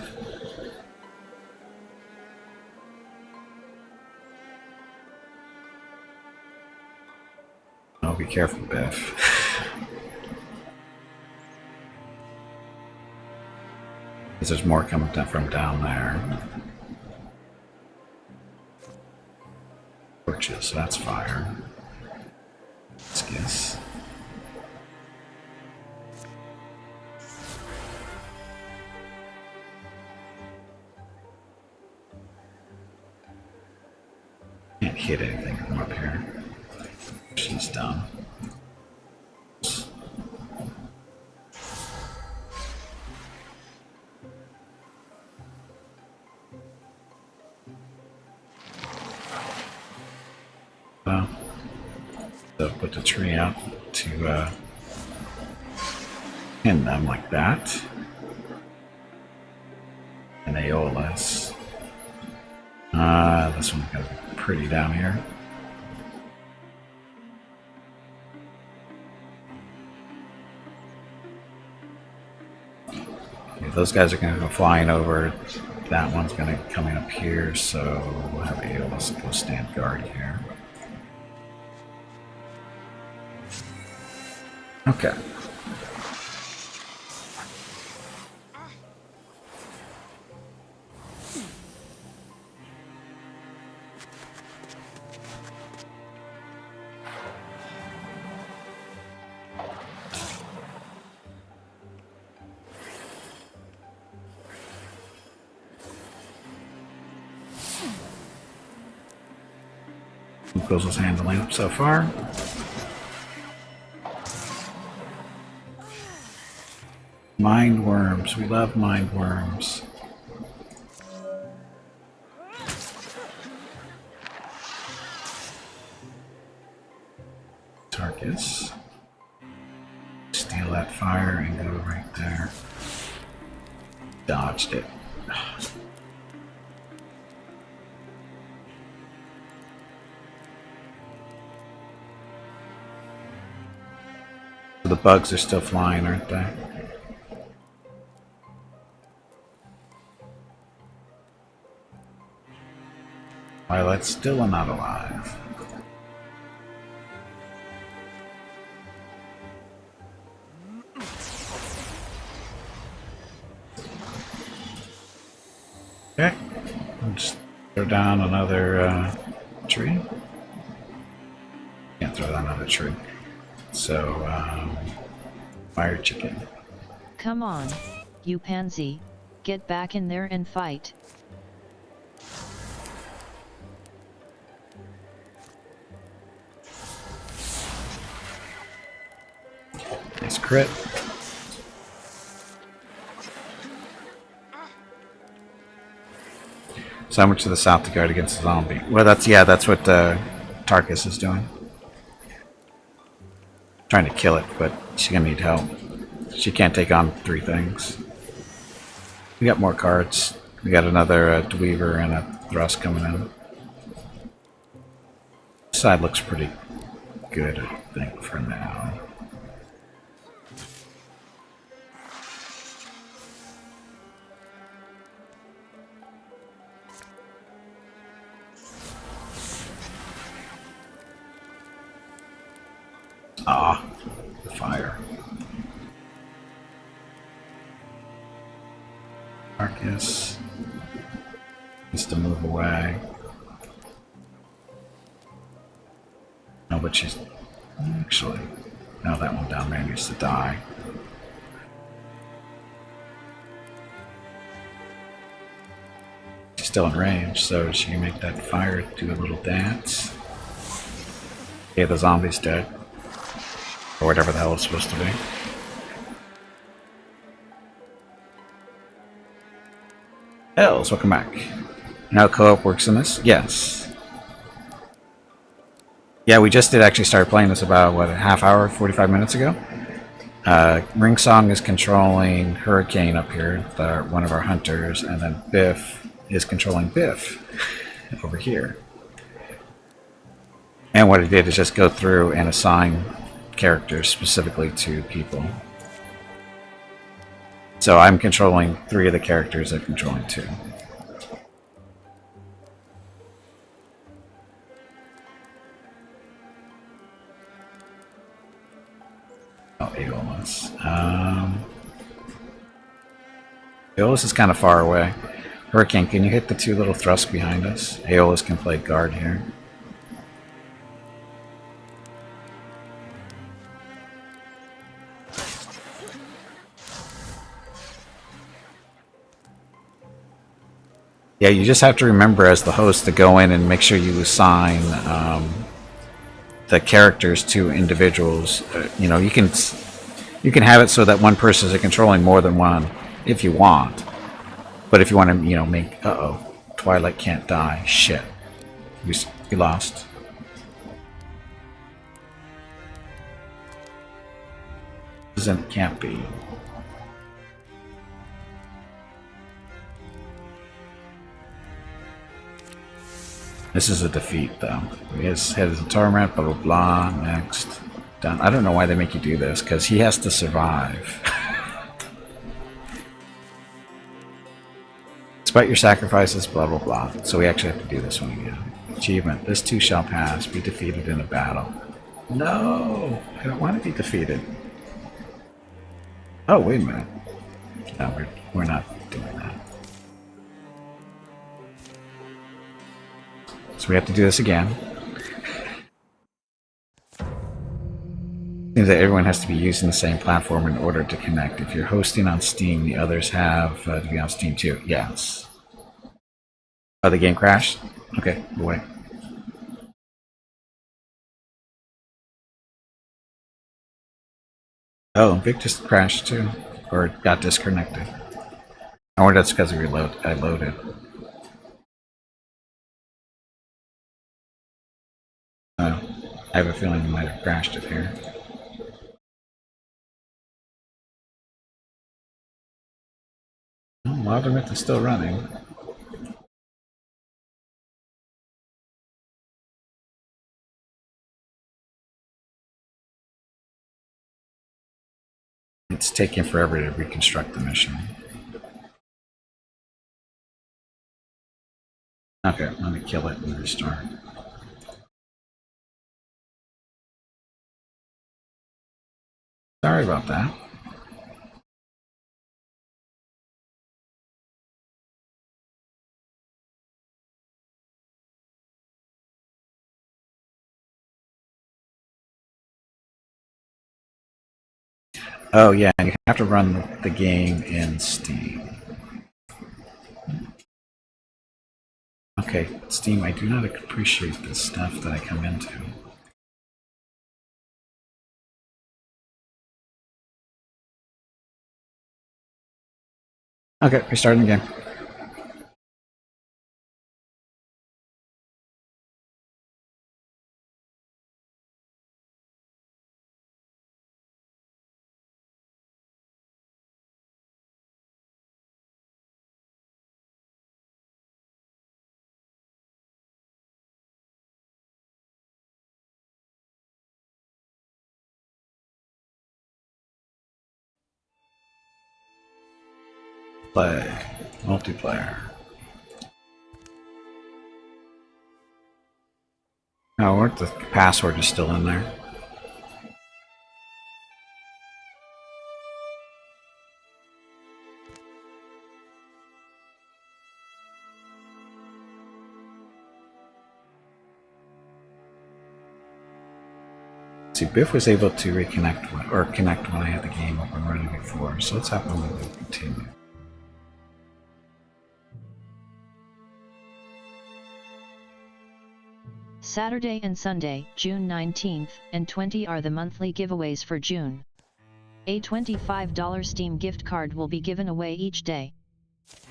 Oh, be careful, Biff. Because there's more coming from down there. Torches, so that's fire. Let's guess. Can't hit anything from up here. She's done. So put the tree out to pin them like that. And Aeolus. This one's gonna be pretty down here. Okay, those guys are gonna go flying over. That one's gonna be coming up here, so we'll have Aeolus go stand guard here. Okay. Goes was handling up so far. Mind worms. We love mind worms. Tarkus. Steal that fire and go right there. Dodged it. The bugs are still flying, aren't they? Twilight's still not alive. Okay. I'll just throw down another tree. Can't throw down another tree. So, fire chicken. Come on, you pansy, get back in there and fight. Nice crit. So much to the south to guard against the zombie. Well, that's what Tarkus is doing. Trying to kill it, but she's gonna need help. She can't take on 3 things. We got more cards. We got another Dweaver and a Thrust coming in. This side looks pretty good, I think, for now. Ah, the fire. Marcus needs to move away. No, but she's actually, no, that one down there needs to die. She's still in range, so she can make that fire do a little dance. Okay, the zombie's dead. Or whatever the hell it's supposed to be. Hells, welcome back. Now co-op works in this? Yes. Yeah, we just did actually start playing this about, what, a half hour, 45 minutes ago? Ringsong is controlling Hurricane up here, one of our hunters, and then Biff is controlling Biff over here. And what it did is just go through and assign characters specifically to people. So I'm controlling 3 of the characters, they're controlling 2. Oh, Aeolus. Aeolus is kind of far away. Hurricane, can you hit the 2 little thrusts behind us? Aeolus can play guard here. Yeah, you just have to remember as the host to go in and make sure you assign the characters to individuals. You know, you can have it so that one person is controlling more than one if you want. But if you want to, you know, make Twilight can't die. Shit, we lost. Can't be. This is a defeat, though. His head is a torment, blah, blah, blah. Next. Done. I don't know why they make you do this, because he has to survive. Despite your sacrifices, blah, blah, blah. So we actually have to do this one again. Achievement. This too shall pass. Be defeated in a battle. No! I don't want to be defeated. Oh, wait a minute. No, we're not doing that. So we have to do this again. Seems that everyone has to be using the same platform in order to connect. If you're hosting on Steam, the others have to be on Steam too. Yes. Oh, the game crashed? Okay, we'll wait. Oh, Vic just crashed too. Or got disconnected. I wonder if that's because I loaded. I have a feeling you might have crashed it here. Wildermyth is still running. It's taking forever to reconstruct the mission. Okay, let me kill it and restart. Sorry about that. Oh yeah, you have to run the game in Steam. Okay, Steam, I do not appreciate the stuff that I come into. Okay, we're starting the game. Play. Multiplayer. Oh, what the password is still in there. See, Biff was able to reconnect or connect when I had the game up and running before, so let's have him continue. Saturday and Sunday, June 19th and 20 are the monthly giveaways for June. A $25 Steam gift card will be given away each day.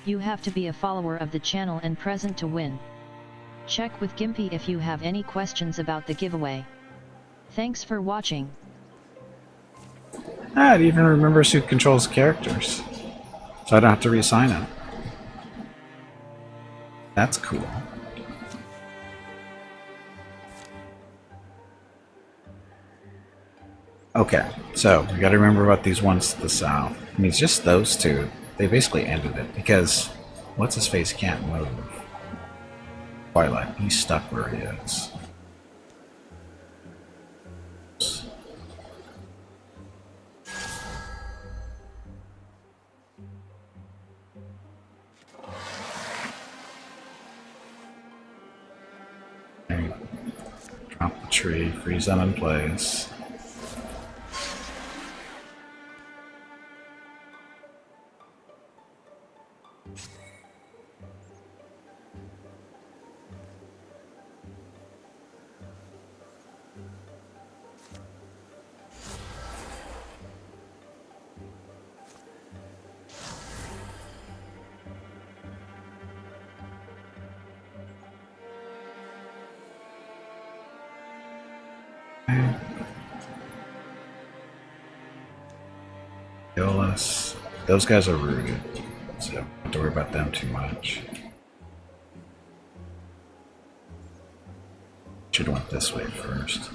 You have to be a follower of the channel and present to win. Check with Gimpy if you have any questions about the giveaway. Thanks for watching. It even remembers who controls characters, so I don't have to reassign it. That's cool. Okay, so we got to remember about these ones to the south. I mean, it's just those two. They basically ended it because what's his face can't move. Twilight, he's stuck where he is. Drop the tree, freeze them in place. Kill us. Those guys are rooted, so don't have to worry about them too much. Should have went this way first.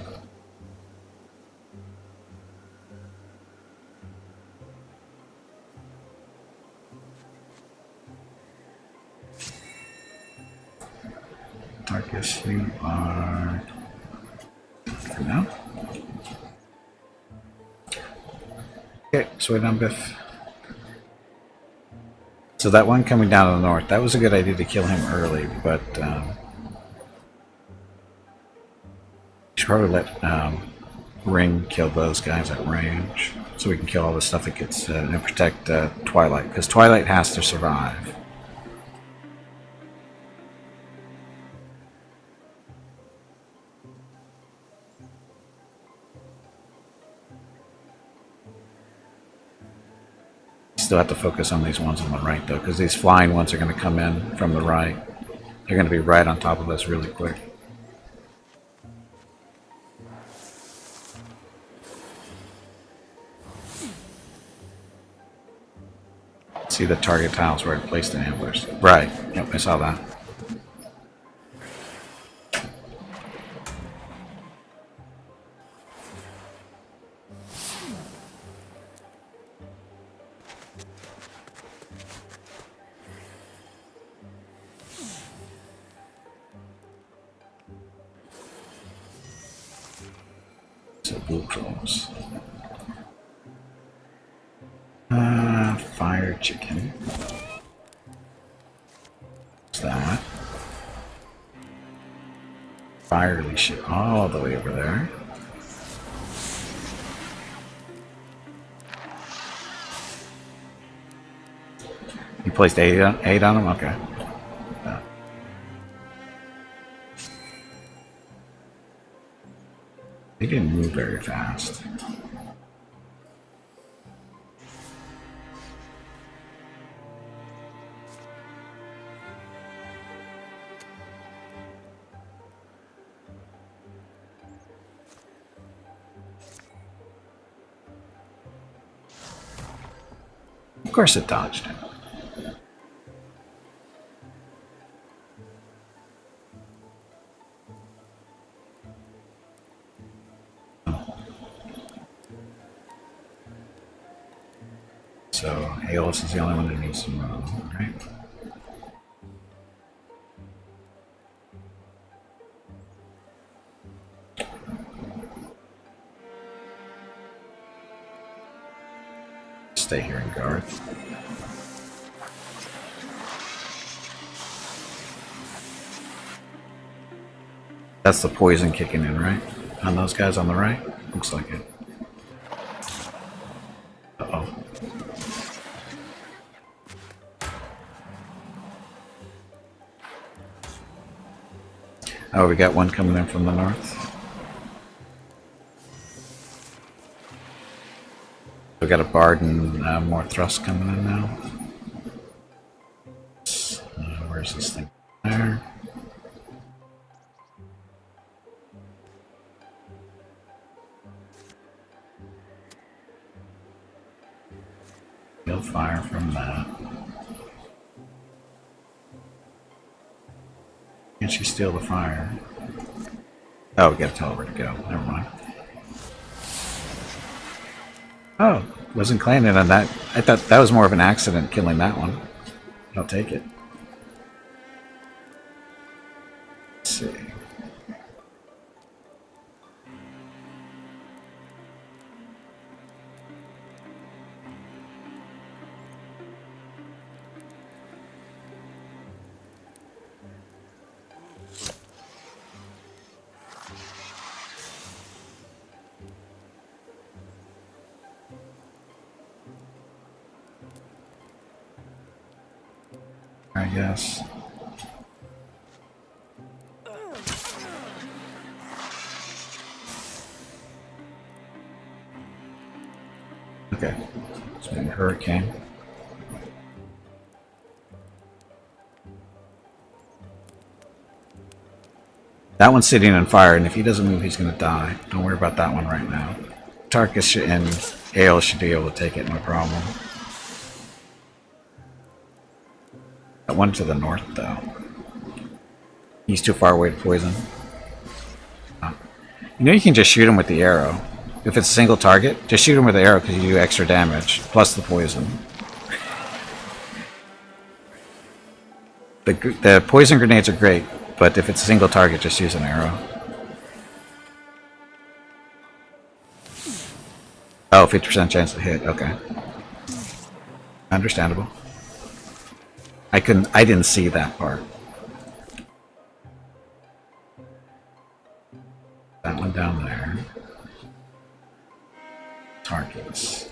Darkest, you are for now. Okay, so we're done, Biff. So that one coming down to the north, that was a good idea to kill him early, but should probably let Ring kill those guys at range, so we can kill all the stuff that gets and protect Twilight, because Twilight has to survive. Still have to focus on these ones on the right though, because these flying ones are going to come in from the right. They're going to be right on top of us really quick. See the target tiles where I placed the antlers. Right, yep, I saw that. So blue trolls. Fire chicken. What's that? Fire shit all the way over there. placed 8 on him? Okay. He didn't move very fast. Of course it dodged him. So Aeolus is the only one that needs to move, right? Stay here in guard. That's the poison kicking in, right? On those guys on the right? Looks like it. Uh-oh. Oh, we got one coming in from the north. We got a bard and more thrust coming in now. Where's this thing? There. Field fire from that. Can she steal the fire? Oh, we gotta tell her where to go. Never mind. Oh, wasn't claiming on that. I thought that was more of an accident killing that one. I'll take it. Let's see. I guess. Okay, it's been a hurricane. That one's sitting on fire, and if he doesn't move, he's going to die. Don't worry about that one right now. Tarkus and Ale should be able to take it, no problem. That one to the north, though. He's too far away to poison. You know you can just shoot him with the arrow. If it's a single target, just shoot him with the arrow because you do extra damage, plus the poison. The poison grenades are great, but if it's a single target, just use an arrow. Oh, 50% chance to hit, okay. Understandable. I didn't see that part. That one down there. Targets.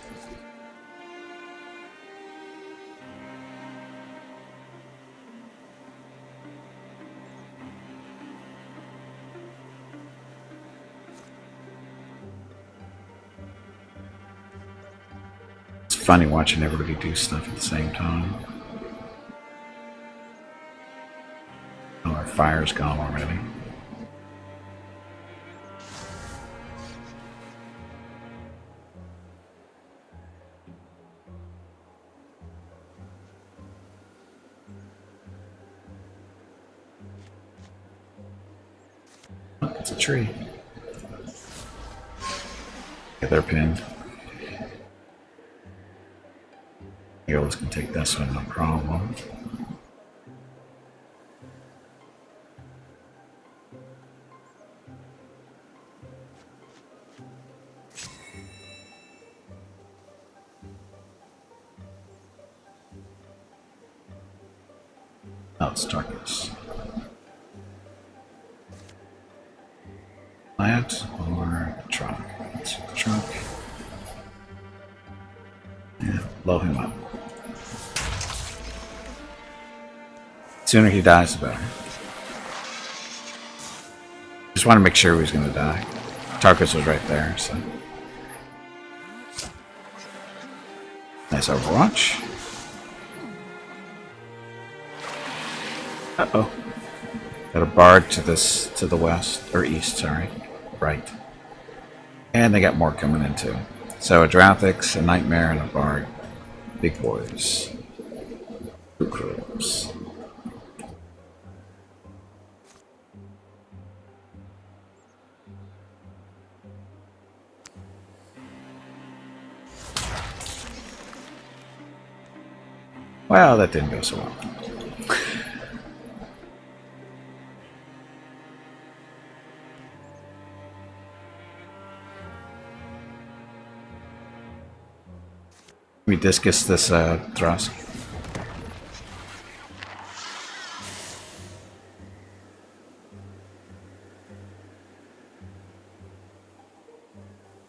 It's funny watching everybody do stuff at the same time. Oh, our fire's gone already. Oh, it's a tree. Yeah, they're pinned. Heroes can take this one, no problem. Oh, it's Tarkus. Plant or truck? It's a truck. Yeah, blow him up. Sooner he dies, the better. Just want to make sure he's going to die. Tarkus was right there, so. Nice Overwatch. Uh-oh. Got a bard to the west, or east, sorry. Right. And they got more coming in too. So a Drathix, a Nightmare, and a bard. Big boys. Two crews. Well, that didn't go so well. We discus this thrust.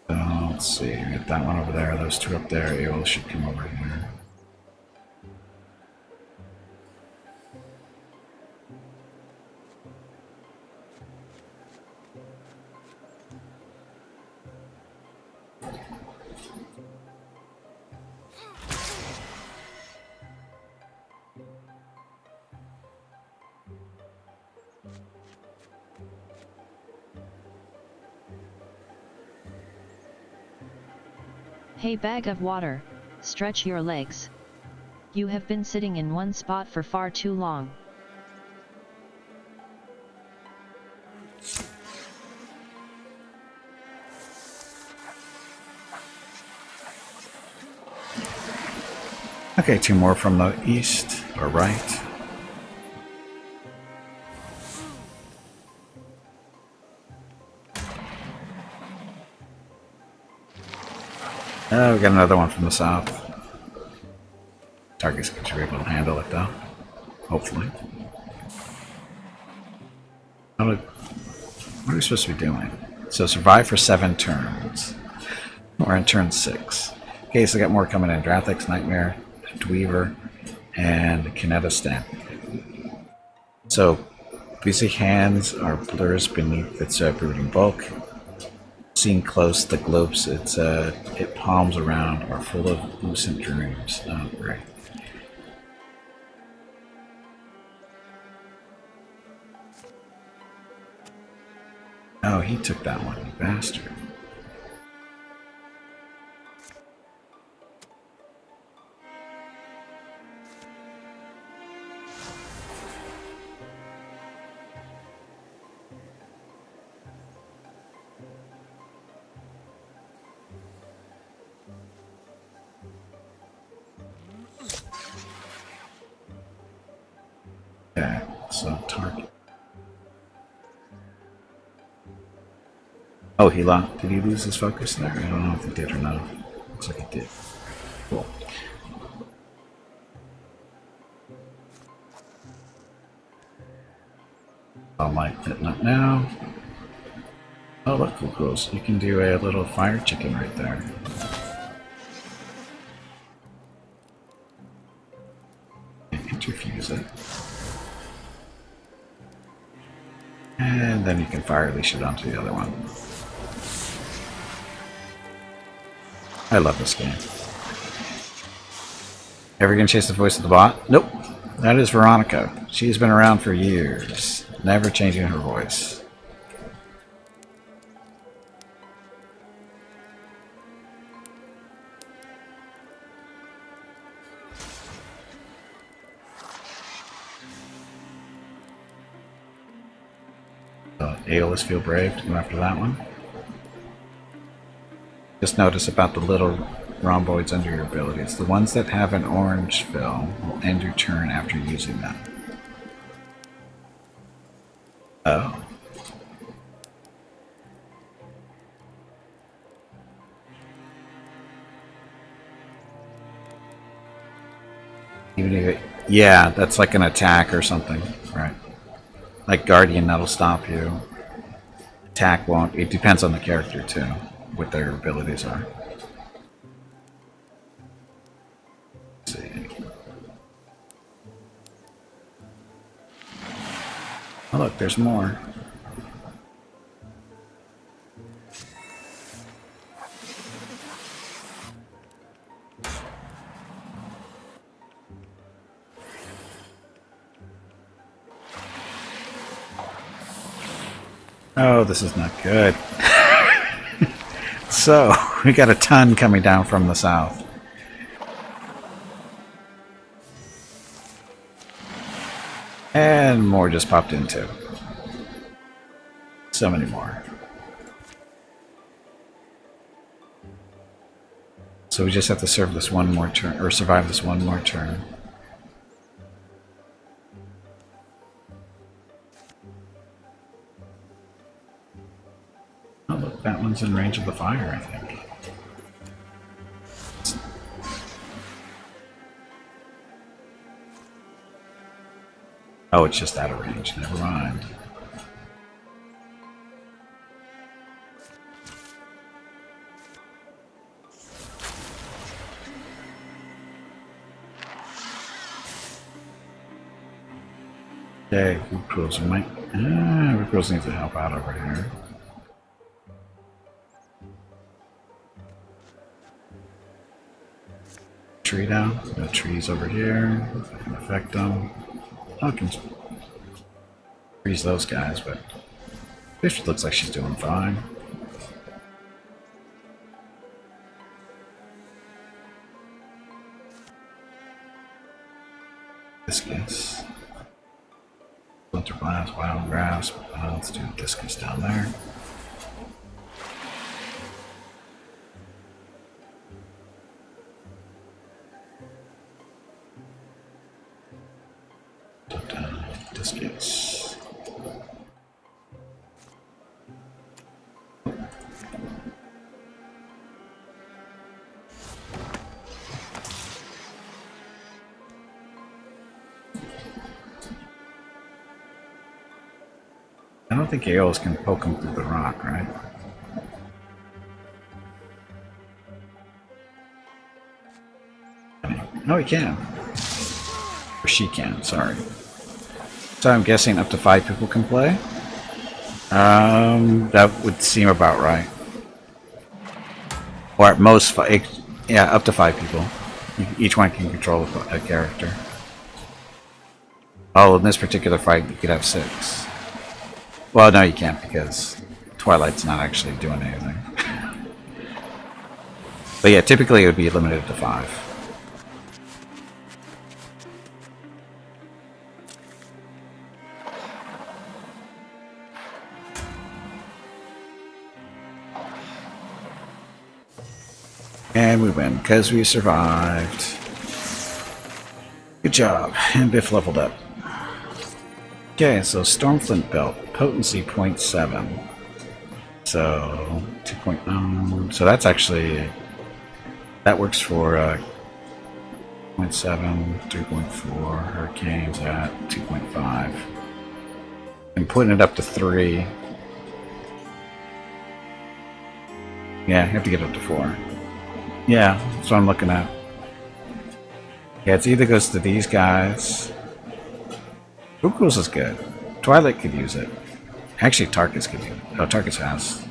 Let's see, we got that one over there, those two up there. Eol should come over here. Hey bag of water, stretch your legs. You have been sitting in one spot for far too long. Okay, two more from the east or right. We got another one from the south. Targus should be able to handle it though. Hopefully. What are we supposed to be doing? So survive for 7 turns. We're in turn 6. Okay, so I got more coming in. Drathix, Nightmare, Dweaver, and Kinetistan. So busy hands are blurs beneath its brooding bulk. Seen close, the globes it palms around are full of lucent dreams. Oh, great. Oh, he took that one, you bastard. Okay, so target. Oh, he lost. Did he lose his focus there? I don't know if he did or not. Looks like he did. Cool. All light hitting up now. Oh, look, cool. So you can do a little fire chicken right there. Interfuse it. And then you can fire leash it onto the other one. I love this game. Ever gonna chase the voice of the bot? Nope. That is Veronica. She's been around for years, never changing her voice. Aeolus feel brave to go after that one. Just notice about the little rhomboids under your abilities. The ones that have an orange fill will end your turn after using them. Oh. Even if it, yeah, that's like an attack or something, right? Like Guardian, that'll stop you. Attack won't. It depends on the character too, what their abilities are. Let's see. Oh look, there's more. Oh, this is not good. So, we got a ton coming down from the south. And more just popped in too. So many more. So we just have to serve this one more turn, or survive this one more turn. Oh look, that one's in range of the fire, I think. Oh, it's just out of range. Never mind. Okay, Root Quills might... Root Quills needs to help out over here. Tree down. The trees over here. If I can affect them. I can freeze those guys, but Biff looks like she's doing fine. Discus. Splinter Blast, Wild Grasp. Let's do Discus down there. Discus. I don't think Aeolus can poke him through the rock, right? No, he can. Or she can, sorry. So I'm guessing up to 5 people can play? That would seem about right. Or at most 5, yeah, up to 5 people. Each one can control a character. Oh, in this particular fight, you could have 6. Well, no, you can't because Twilight's not actually doing anything. But yeah, typically it would be limited to 5. And we win because we survived. Good job. And Biff leveled up. Okay, so Stormflint Belt, potency 0.7. So 2.0. So that's actually, that works for 0.7, 3.4. Hurricanes at 2.5. And putting it up to 3. Yeah, you have to get up to 4. Yeah, that's what I'm looking at. Yeah, it either goes to these guys. Ukos is good. Twilight could use it. Actually, Tarkus could use it. Oh, Tarkus has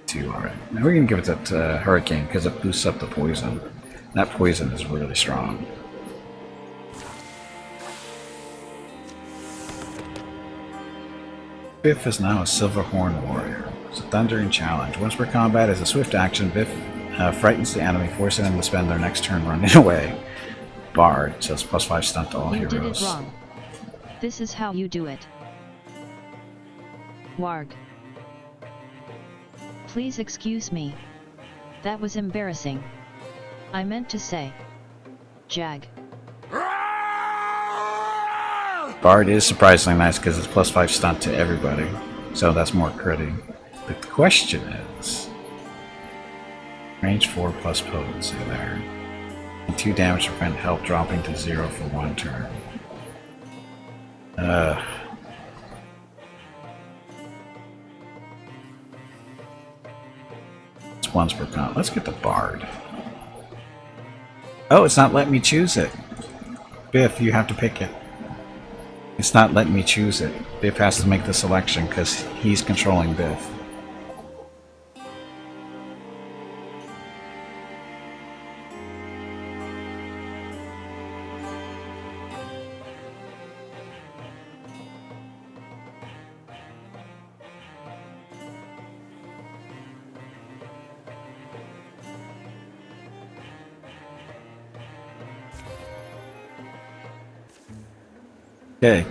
2 already. Now we're going to give it to Hurricane because it boosts up the poison. That poison is really strong. Biff is now a Silverhorn Warrior. It's a Thundering Challenge. Once per combat, as a swift action, Biff frightens the enemy, forcing them to spend their next turn running away. Bard, so it's +5 stunt to all heroes. You did it wrong. This is how you do it. Warg. Please excuse me. That was embarrassing. I meant to say Jag. Bard is surprisingly nice because it's +5 stunt to everybody, so that's more critting. The question is, range 4 plus potency there. And 2 damage to prevent health dropping to 0 for 1 turn. It's once per comp. Let's get the Bard. Oh, it's not letting me choose it. Biff, you have to pick it. It's not letting me choose it. Biff has to make the selection because he's controlling Biff. Okay,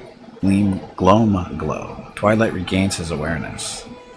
Gloam Glow. Twilight regains his awareness.